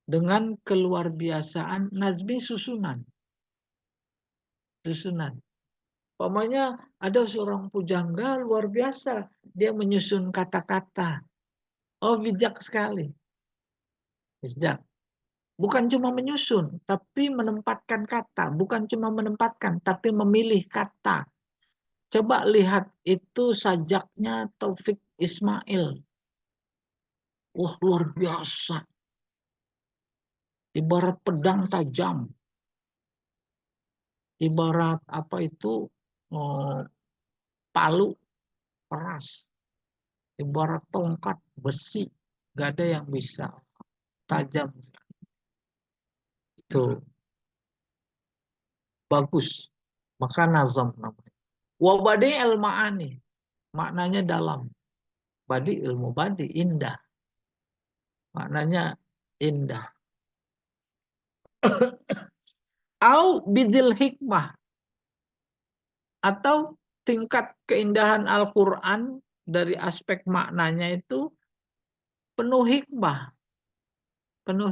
Dengan keluar biasaan nazmi susunan. Susunan. Pokoknya ada seorang pujangga luar biasa. Dia menyusun kata-kata. Oh, bijak sekali. Bijak. Bukan cuma menyusun, tapi menempatkan kata. Bukan cuma menempatkan, tapi memilih kata. Coba lihat itu sajaknya Taufik Ismail. Wah, luar biasa. Ibarat pedang tajam. Ibarat apa itu palu keras. Ibarat tongkat besi. Gak ada yang bisa. Tajam. Itu bagus. Maka nazam namanya. Wabadi al-ma'ani. Maknanya dalam. Badi ilmu badi. Indah. Maknanya indah. Au bidil hikmah. Atau tingkat keindahan Al-Quran dari aspek maknanya itu penuh hikmah. Penuh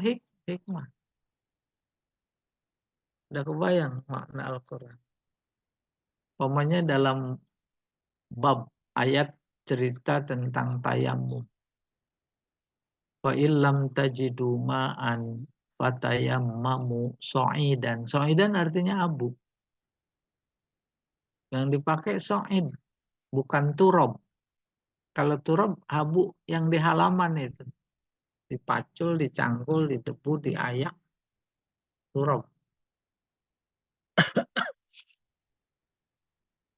hikmah. Udah kebayang makna Al-Quran. Pokoknya dalam bab ayat cerita tentang tayamum. Wa illam tajidu ma'an fatayammamu so'idan. So'idan artinya abu. Yang dipakai so'id, bukan turob. Kalau turob, abu yang di halaman itu. Dipacul, dicangkul, didebu, diayak. Turob.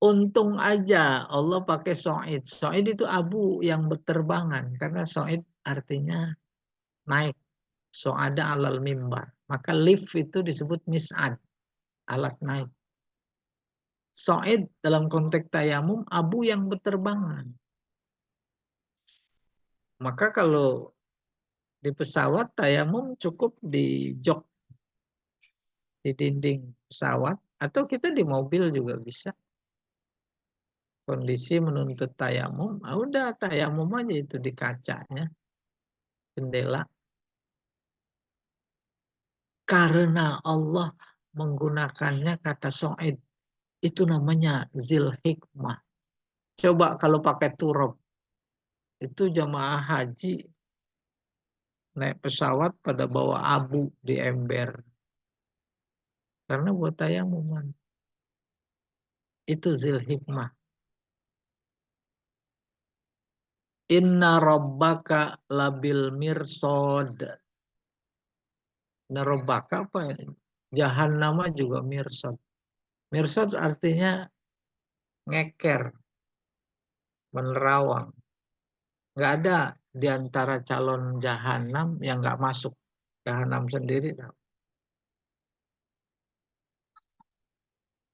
Untung aja Allah pakai so'id. So'id itu abu yang berterbangan. Karena so'id artinya naik. So'ada alal mimbar. Maka lift itu disebut mis'ad. Alat naik. So'id dalam konteks tayamum, abu yang berterbangan. Maka kalau di pesawat tayamum cukup di jok, di dinding pesawat. Atau kita di mobil juga bisa. Kondisi menuntut tayamum, udah tayamum aja itu di kacanya. Jendela. Karena Allah menggunakannya kata so'id. Itu namanya zil hikmah. Coba kalau pakai turob. Itu jamaah haji naik pesawat pada bawa abu di ember. Karena buat tayamuman. Itu Zilhikmah. Inna rabbaka labil mirsod. Inna rabbaka apa ya? Jahannama juga mirsod. Mirsod artinya ngeker, menerawang. Nggak ada di antara calon jahanam yang nggak masuk jahanam sendiri.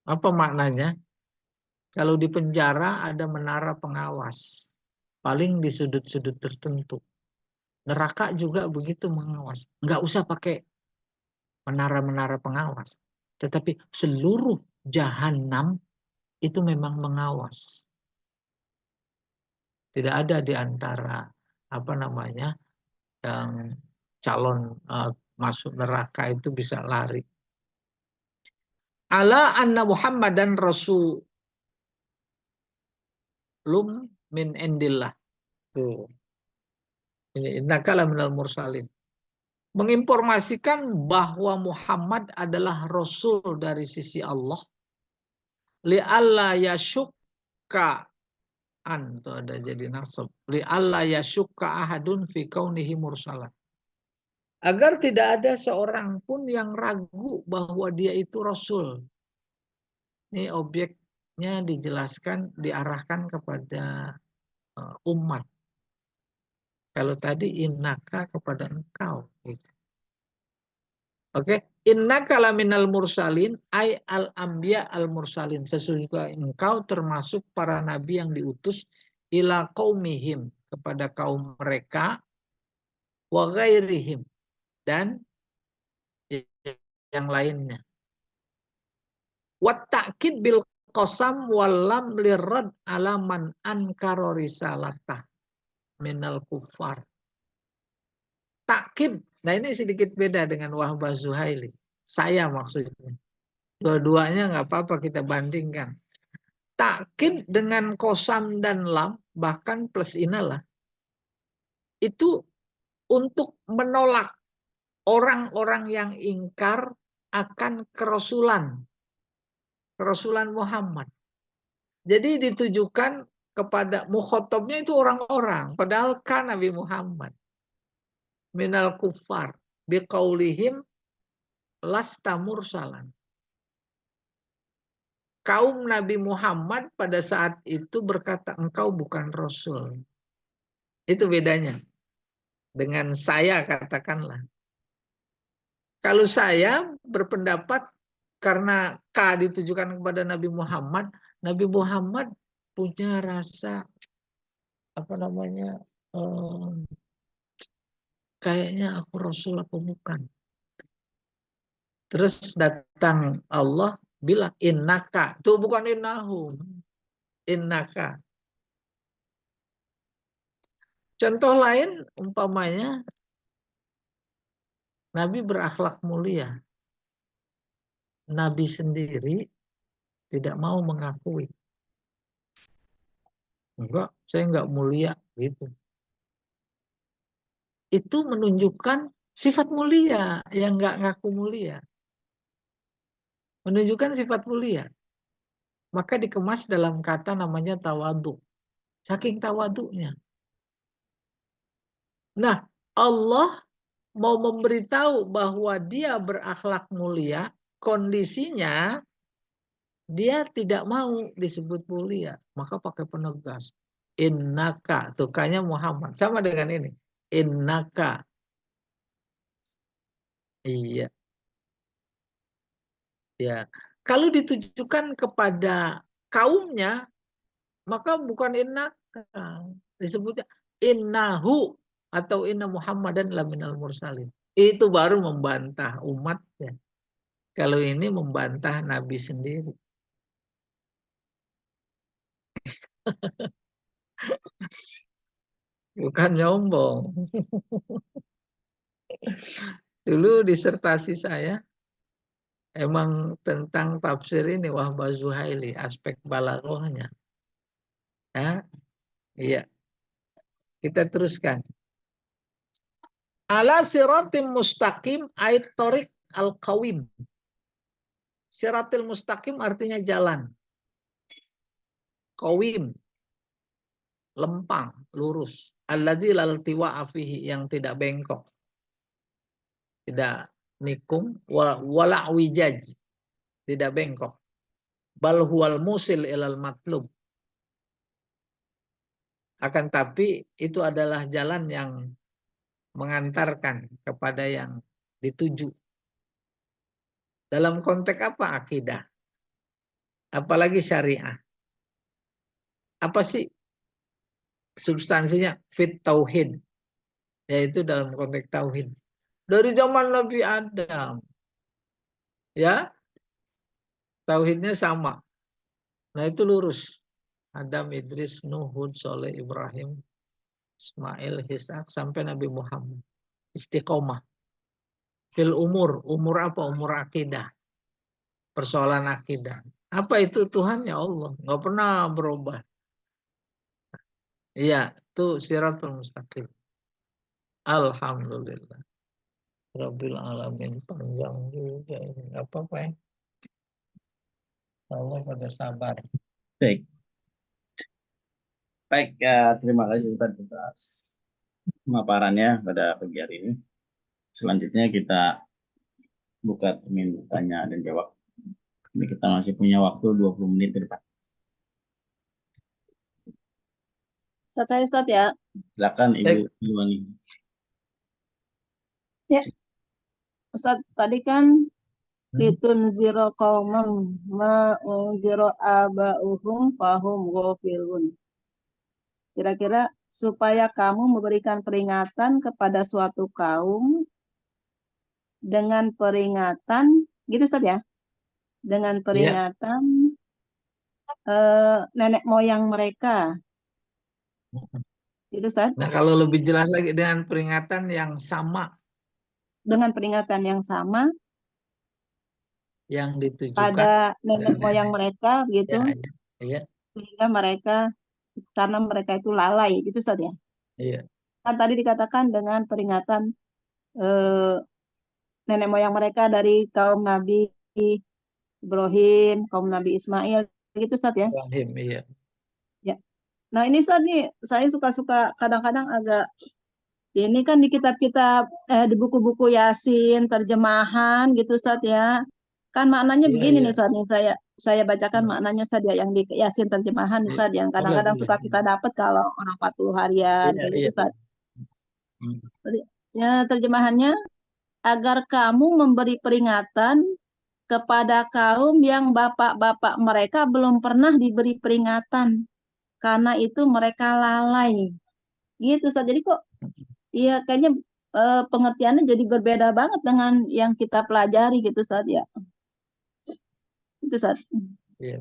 Apa maknanya? Kalau di penjara ada menara pengawas, paling di sudut-sudut tertentu. Neraka juga begitu mengawas. Nggak usah pakai menara-menara pengawas. Tetapi seluruh jahanam itu memang mengawas. Tidak ada di antara apa namanya yang calon masuk neraka itu bisa lari. Ala anna Muhammadan rasulum min indillah. Tuh. Ini innaka minal mursalin. Menginformasikan bahwa Muhammad adalah rasul dari sisi Allah. Li'alla yashukka an itu ada jadi nasab. Li'alla yashukka ahadun fi kaunihi mursalan. Agar tidak ada seorang pun yang ragu bahwa dia itu rasul. Ini objeknya dijelaskan, diarahkan kepada umat. Kalau tadi innaka kepada engkau. Gitu. Oke, innaka laminal mursalin ay al anbiya al mursalin. Sesungguhnya engkau termasuk para nabi yang diutus ila qaumihim kepada kaum mereka wa ghairihim dan yang lainnya. Wa ta'kid bil qasam walam lirad alaman ankara risalatah minal kufar. Takkid. Nah ini sedikit beda dengan Wahbah Zuhaili. Saya maksudnya. Dua-duanya nggak apa-apa kita bandingkan. Takkid dengan kosam dan lam, bahkan plus inalah. Itu untuk menolak orang-orang yang ingkar akan kerasulan. Kerasulan Muhammad. Jadi ditujukan kepada mukhotobnya itu orang-orang. Padahal kan Nabi Muhammad. Minal kufar. Biqaulihim lasta mursalan. Kaum Nabi Muhammad pada saat itu berkata, engkau bukan Rasul. Itu bedanya. Dengan saya katakanlah. Kalau saya berpendapat karena K ditujukan kepada Nabi Muhammad punya rasa apa namanya, kayaknya aku Rasul apa bukan. Terus datang Allah bilang innaka, itu bukan innahu, innaka. Contoh lain umpamanya Nabi berakhlak mulia. Nabi sendiri tidak mau mengakui. Enggak, saya enggak mulia gitu. Itu menunjukkan sifat mulia yang enggak ngaku mulia. Menunjukkan sifat mulia. Maka dikemas dalam kata namanya tawadu. Saking tawadunya. Nah, Allah mau memberitahu bahwa dia berakhlak mulia, kondisinya dia tidak mau disebut mulia. Maka pakai penegas. Innaka, tuh kayaknya Muhammad. Sama dengan ini. Innaka. Iya, ya. Kalau ditujukan kepada kaumnya, maka bukan innaka. Disebutnya innahu atau inna Muhammadan laminal mursalin. Itu baru membantah umatnya. Kalau ini membantah Nabi sendiri. Bukan nyombong. Dulu disertasi saya emang tentang tafsir ini Wahbah Zuhaili, aspek balaghahnya. Ya, iya. Kita teruskan. Ala siratim mustaqim ait torik al-qawim. Siratil mustaqim artinya jalan. Qawim, lempang, lurus. Alladzi lal tiwa'a fihi, yang tidak bengkok. Tidak nikung, wala wijaj, tidak bengkok. Bal huwal musil ilal matlub. Akan tapi itu adalah jalan yang mengantarkan kepada yang dituju. Dalam konteks apa? Akidah. Apalagi syariah. Apa sih substansinya? Fit tauhid. Yaitu dalam konteks tauhid. Dari zaman Nabi Adam. Ya, tauhidnya sama. Nah itu lurus. Adam, Idris, Nuh, Hud, Soleh, Ibrahim, Ismail, Ishak, sampai Nabi Muhammad. Istiqomah. Fil umur. Umur apa? Umur akidah. Persoalan akidah. Apa itu? Tuhan ya Allah. Nggak pernah berubah. Iya, itu siratul mustaqim. Alhamdulillah. Rabbil alamin. Panjang juga ini. Nggak apa-apa ya. Allah pada sabar. Baik. Baik, terima kasih Ustaz atas pemaparannya pada pagi hari ini. Selanjutnya kita buka termin tanya dan jawab. Ini kita masih punya waktu 20 menit ke depan. Ustaz ya. Silakan Ibu Iwani. Ya. Ustaz, tadi kan litun zero qaumam ma zero abauhum fahum ghafilun. Kira-kira supaya kamu memberikan peringatan kepada suatu kaum dengan peringatan, gitu Ustaz ya? Dengan peringatan nenek moyang mereka. Gitu Ustaz? Nah kalau lebih jelas lagi dengan peringatan yang sama. Dengan peringatan yang sama Yang ditujukan pada nenek moyang mereka, gitu. Iya. Sehingga mereka, karena mereka itu lalai, gitu Ustaz ya? Iya. Kan tadi dikatakan dengan peringatan nenek moyang mereka dari kaum Nabi Ibrahim, kaum Nabi Ismail, gitu Ustaz ya? Ibrahim, iya. Ya. Nah ini Ustaz nih, saya suka-suka kadang-kadang agak, ini kan di kitab-kitab, di buku-buku Yasin, terjemahan gitu Ustaz ya. Kan maknanya begini nih Ustaz, nih saya bacakan maknanya Ustaz ya, yang di Yasin terjemahan Ustaz, yang kadang-kadang suka kita dapat kalau orang 40 harian, kayak gitu Ustaz. Ya, terjemahannya, agar kamu memberi peringatan kepada kaum yang bapak-bapak mereka belum pernah diberi peringatan, karena itu mereka lalai. Gitu Ustaz. Jadi kok iya kayaknya pengertiannya jadi berbeda banget dengan yang kita pelajari gitu Ustaz ya. Itu Ustaz. Iya,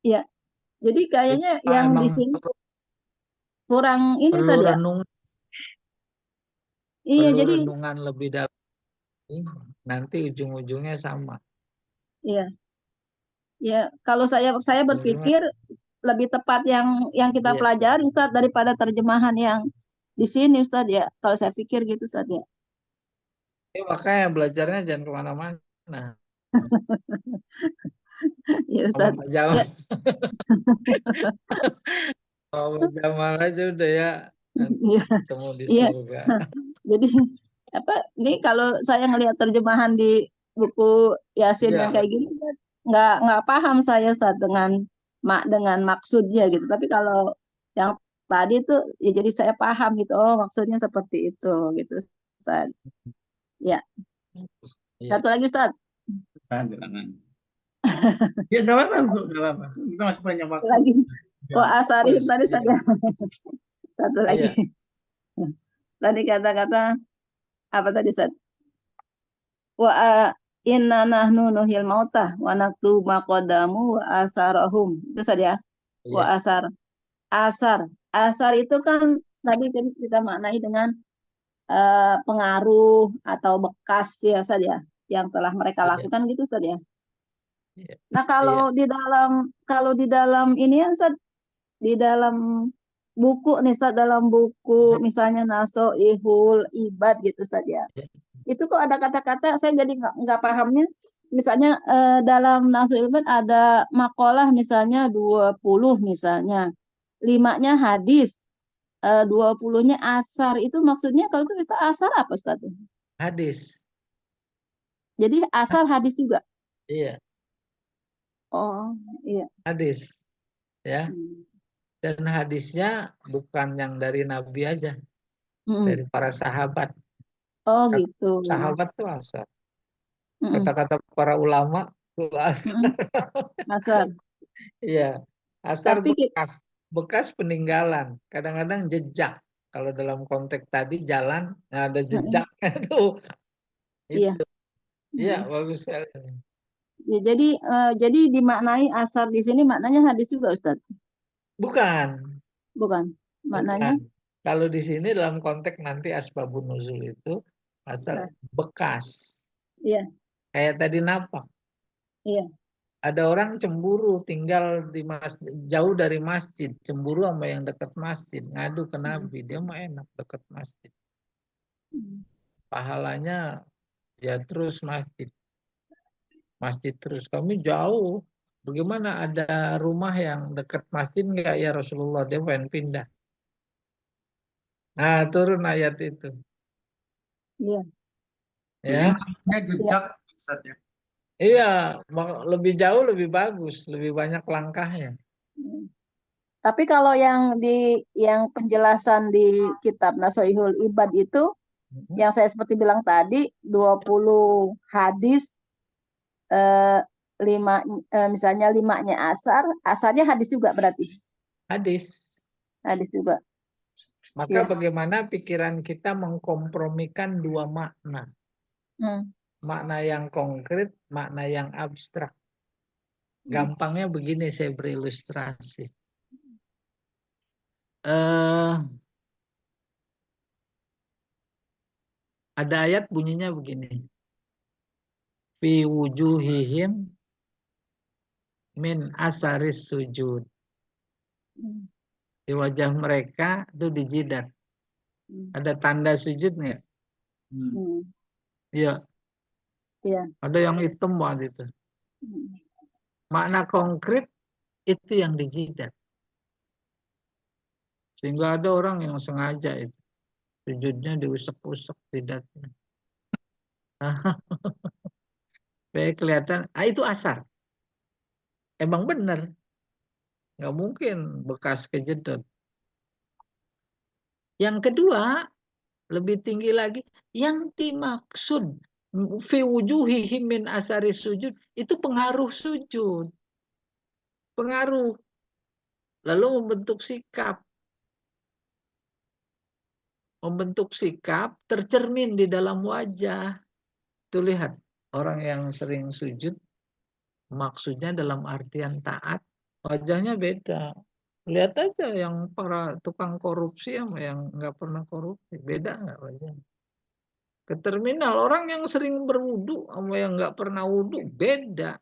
Iya. Jadi kayaknya yang di sini kurang ini perlu Ustaz ya. Iya, perlu jadi renungan lebih dalam. Nanti ujung-ujungnya sama. iya. Ya, kalau saya berpikir lebih tepat yang kita pelajari Ustaz daripada terjemahan yang di sini Ustaz ya. Kalau saya pikir gitu Ustaz ya. Makanya belajarnya jangan kemana-mana. Iya Ustaz. Jamal. Kalau Jamal aja udah ya. Iya. Ketemu di Iya. surga. Jadi ini kalau saya ngelihat terjemahan di buku Yasin yang kayak gini nggak paham saya Ustaz dengan maksudnya gitu. Tapi kalau yang tadi tuh ya jadi saya paham gitu. Oh, maksudnya seperti itu gitu Ustaz. Ya. Satu lagi Ustaz. Ya nggak apa-apa. Kita masih banyak waktu. Lagi. Asari tadi saja. Satu lagi. Tadi kata-kata apa tadi Ustaz? Inna nahnu nuhil mautah wa naktu maqadamu wa asarahum. Itu saja. Wa asar itu kan tadi kita maknai dengan pengaruh atau bekas ya saja yang telah mereka lakukan gitu saja. Nah kalau di dalam ini Ustaz, di dalam buku nih Ustaz, dalam buku misalnya Nasoihul Ibad gitu saja. Itu kok ada kata-kata saya jadi nggak pahamnya. Misalnya dalam Nasoihul Ibad ada makalah misalnya 20 misalnya. 5-nya hadis, 20-nya asar. Itu maksudnya kalau itu asar apa Ustaz? Hadis. Jadi asar hadis juga. Iya, Oh, iya. hadis. Ya. Hmm. Dan hadisnya bukan yang dari Nabi aja, Mm-mm. dari para sahabat. Oh, Kata gitu. sahabat tuh asar. Mm-mm. Kata-kata para ulama tuh asar. Mm-mm. Asar. Iya, asar Tapi bekas peninggalan. Kadang-kadang jejak. Kalau dalam konteks tadi jalan, nah ada Mm-mm. jejaknya tuh. Iya. Itu. Iya, Mm. bagus sekali. Ya, jadi dimaknai asar di sini maknanya hadis juga Ustaz? Bukan, Bukan. Maknanya? bukan. Kalau di sini dalam konteks nanti asbabun nuzul itu asal Nah, bekas. iya, Kayak tadi napak. iya. Ada orang cemburu tinggal di jauh dari masjid, cemburu sama yang dekat masjid, ngadu ke Nabi, dia mah enak dekat masjid. Mm. Pahalanya ya terus masjid. Masjid terus. Kami jauh. Bagaimana ada rumah yang dekat masjid enggak ya Rasulullah? Dia pengen pindah. Nah, turun ayat itu. Iya. Jadi Ya. maksudnya jejak Ustaz ya. Iya, lebih jauh lebih bagus, lebih banyak langkahnya. Mm. Tapi kalau yang penjelasan di kitab Nasoihul Ibad itu yang saya seperti bilang tadi 20 hadis, eh, misalnya 5-nya asarnya hadis juga berarti. Hadis. Hadis juga. Maka Iya. bagaimana pikiran kita mengkompromikan dua makna. Hmm. Makna yang konkret, makna yang abstrak. Gampangnya begini saya berilustrasi. Ada ayat bunyinya begini. Fi wujuhihim min asaris sujud. Hmm. Di wajah mereka itu di jidat. Ada tanda sujud nggak? Hmm. Iya. Iya. Ada yang hitam banget itu. Hmm. Makna konkret itu yang di jidat. Sehingga ada orang yang sengaja itu. Sujudnya diusap-usap jidatnya. Supaya kelihatan, itu asar. Emang benar. Nggak mungkin bekas kejedot. Yang kedua, lebih tinggi lagi, yang dimaksud fi wujuhihim min asari sujud itu pengaruh sujud. Pengaruh. Lalu membentuk sikap. Membentuk sikap tercermin di dalam wajah. Tuh lihat, orang yang sering sujud maksudnya dalam artian taat, wajahnya beda. Lihat aja yang para tukang korupsi sama yang nggak pernah korupsi, beda nggak wajahnya? Ke terminal orang yang sering berwudu sama yang nggak pernah wudu beda.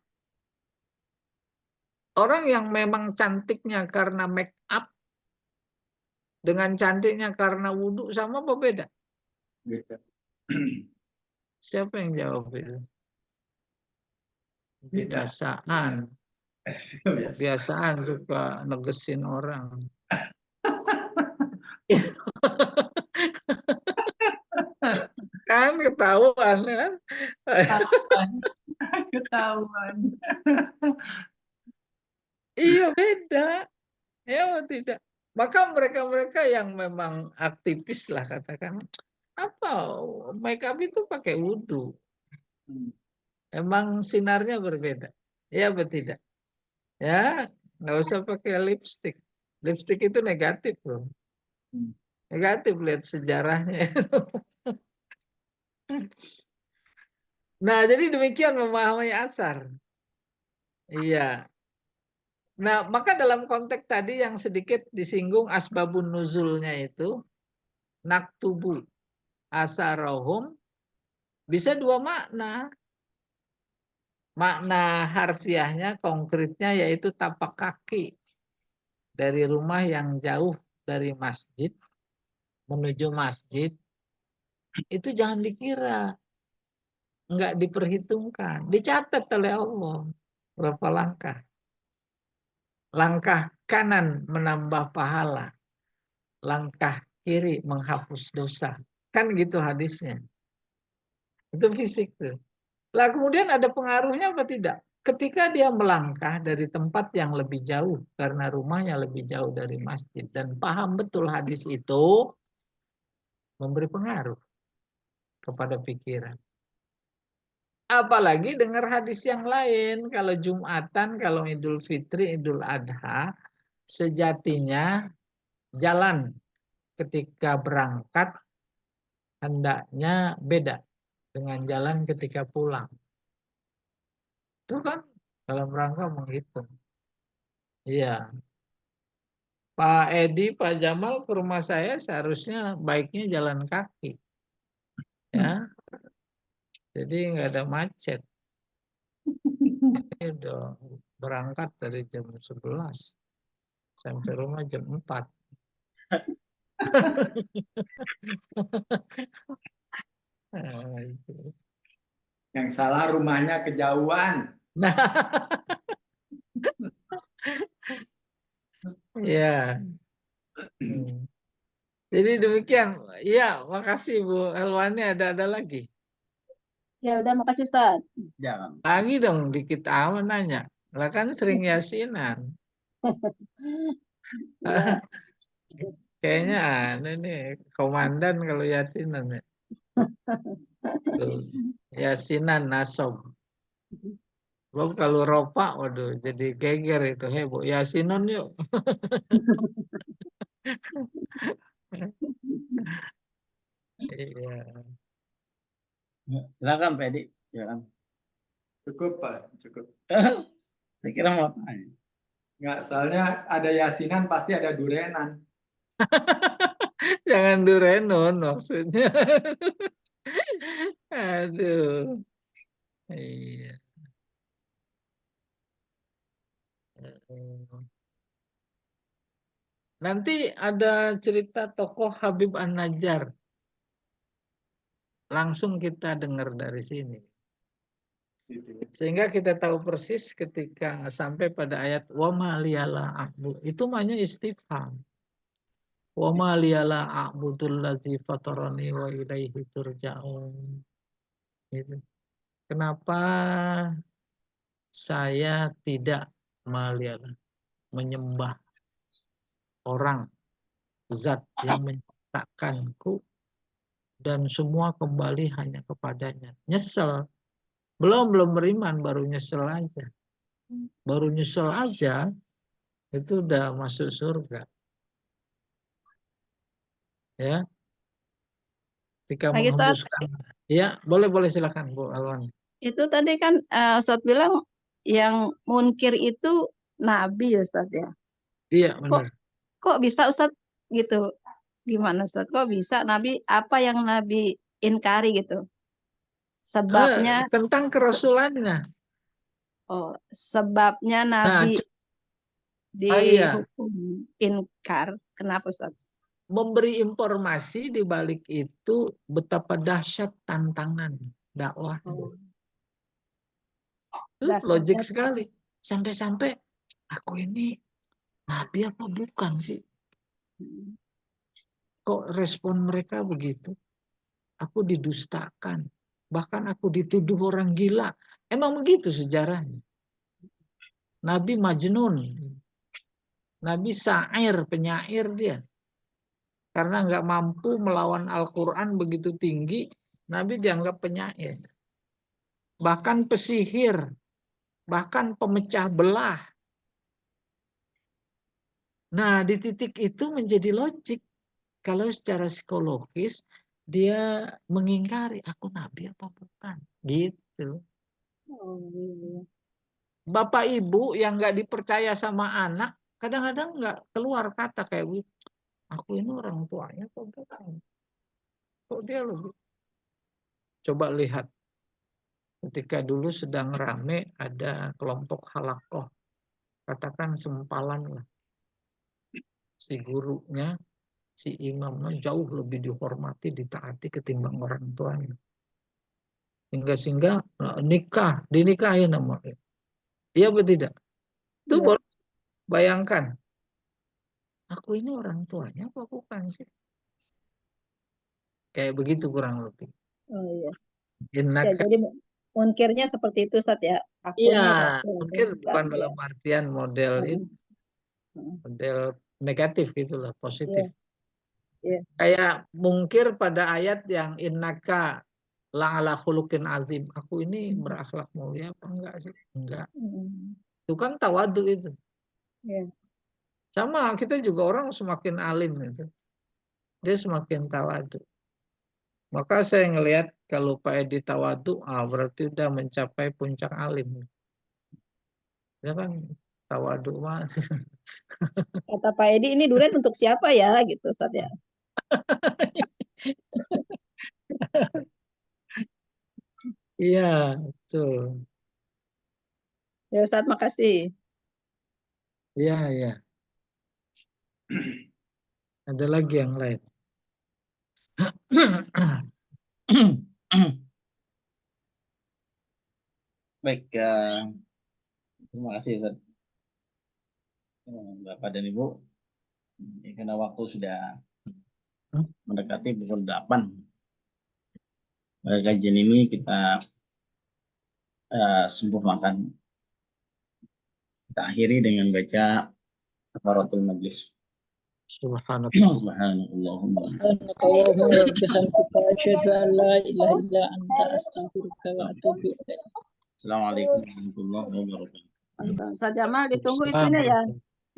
Orang yang memang cantiknya karena make up dengan cantiknya karena wudu sama apa beda? Beda. Siapa yang jawab itu? Kebiasaan. Kebiasaan suka negesin orang. Kan ketahuan kan? Ketahuan. Iya beda. Ya tidak. Maka mereka-mereka yang memang aktivis lah katakan, apa make up itu pakai wudhu. Emang sinarnya berbeda. Ya betul tidak? Ya, nggak usah pakai lipstick. Lipstick itu negatif loh. Negatif lihat sejarahnya. Nah, jadi demikian memahami asar. Iya. Nah, maka dalam konteks tadi yang sedikit disinggung asbabun nuzulnya itu naktubu asarohum bisa dua makna. Makna harfiahnya konkretnya yaitu tapak kaki dari rumah yang jauh dari masjid menuju masjid, itu jangan dikira nggak diperhitungkan, dicatat oleh Allah berapa langkah. Langkah kanan menambah pahala, langkah kiri menghapus dosa. Kan gitu hadisnya. Itu fisik tuh. Lah kemudian ada pengaruhnya apa tidak? Ketika dia melangkah dari tempat yang lebih jauh karena rumahnya lebih jauh dari masjid dan paham betul hadis itu, memberi pengaruh kepada pikiran. Apalagi dengar hadis yang lain, kalau Jumatan, kalau Idul Fitri, Idul Adha, sejatinya jalan ketika berangkat hendaknya beda dengan jalan ketika pulang. Itu kan dalam rangka menghitung. Iya, Pak Edi, Pak Jamal ke rumah saya seharusnya baiknya jalan kaki. Ya, jadi nggak ada macet. Ini udah berangkat dari jam 11 sampai rumah jam 4. Nah, itu. Yang salah rumahnya kejauhan. Nah, ya. Jadi demikian. Ya, makasih Bu Elwani. Ada lagi? Ya udah, makasih Ustaz. Jangan. Lagi dong, dikit amat nanya. Lah kan sering yasinan. Ya, Kayaknya aneh nih, komandan kalau yasinan ya. Tuh, yasinan nasob. Belum kalau ropa, waduh, jadi geger itu heboh. Yasinan yuk. Iya. Silakan Pak Edi. Silakan. Cukup Pak, cukup. Saya kira mau tanya. Nggak, soalnya ada yasinan pasti ada durenan. Jangan durenon maksudnya. Aduh. Iya. Nanti ada cerita tokoh Habib An-Najjar. Langsung kita dengar dari sini. Sehingga kita tahu persis ketika sampai pada ayat wa ma liyala a'budu. Itu maknanya istifham. Wa ma liyala a'budul ladzi fatarani wa ilaihi turja'un. Gitu. Kenapa saya tidak menyembah orang, zat yang menciptakanku dan semua kembali hanya kepadanya. Nyesel. Belum beriman, baru nyesel aja. Baru nyesel aja, itu udah masuk surga. Ya, ketika lagi Ustaz, menghembuskan. Ya, boleh silakan Bu Alwan. itu tadi kan Ustaz bilang yang munkir itu nabi ya Ustaz ya. Iya, Kok benar. kok bisa Ustaz gitu? Gimana Ustaz? Kok bisa nabi, apa yang nabi inkari gitu? Sebabnya Tentang kerasulannya. sebabnya Nah, nabi iya, dihukum inkar. Kenapa Ustaz? memberi informasi di balik itu betapa dahsyat tantangan dakwah. Oh, Itu logik dahsyatnya. sekali. Sampai-sampai aku ini nabi apa bukan sih? Kok respon mereka begitu? Aku didustakan. Bahkan aku dituduh orang gila. Emang begitu sejarahnya. Nabi Majnun. Nabi Sa'ir, penyair dia. Karena nggak mampu melawan Al-Quran begitu tinggi, Nabi dianggap penyair. Bahkan pesihir. Bahkan pemecah belah. Nah, di titik itu menjadi logik. Kalau secara psikologis, dia mengingkari, aku Nabi apa bukan. Gitu. Oh, iya. Bapak ibu yang nggak dipercaya sama anak, kadang-kadang nggak keluar kata kayak gitu. Aku ini orang tuanya kok bukan. Kok dia lebih. Coba lihat. Ketika dulu sedang rame ada kelompok halakoh. Katakan sempalan lah. si gurunya, si imamnya jauh lebih dihormati, ditaati ketimbang orang tuanya. Sehingga dinikahi namanya. Iya atau tidak? Itu Iya. boleh. Bayangkan, aku ini orang tuanya apa bukan sih? Kayak begitu kurang lebih. Oh iya. Ya, Innaka, jadi munkirnya seperti itu Ustaz ya. Aku iya, ini rasul mungkin bukan Ustaz, ya. dalam artian model ini, Heeh. model negatif gitulah, Iya, positif. iya. Kayak mungkir pada ayat yang innaka la'ala khuluqin azim. Aku ini berakhlak mulia apa enggak sih? Enggak. Mm. Itu kan tawadu itu. Iya. Sama kita juga orang semakin alim itu. Dia semakin tawadu. Maka saya ngelihat kalau Pak Edi tawadu, berarti udah mencapai puncak alim. Ya kan tawadu mah. Kata Pak Edi, ini durian untuk siapa ya gitu Ustaz ya. Iya, betul. Ya Ustaz, makasih. Iya, iya. Ada lagi yang lain. Baik, terima kasih Ustaz. Bapak dan Ibu, karena waktu sudah mendekati pukul 8. Pada kajian ini kita sempurnakan. Kita akhiri dengan baca kafaratul majlis. Subhanallah. Subhanallahumma. سبحانك اللهم وبحمدك أشهد أن لا إله إلا أنت أستغفرك وأتوب إليك. Assalamualaikum warahmatullahi wabarakatuh. Ustaz Jamal ditunggu itunya ya.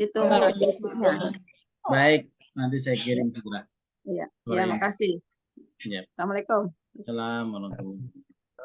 Ditunggu Facebooknya. Baik, nanti saya kirim segera. Iya, Sore. ya makasih. Ya. Assalamualaikum. Assalamualaikum warahmatullahi wabarakatuh.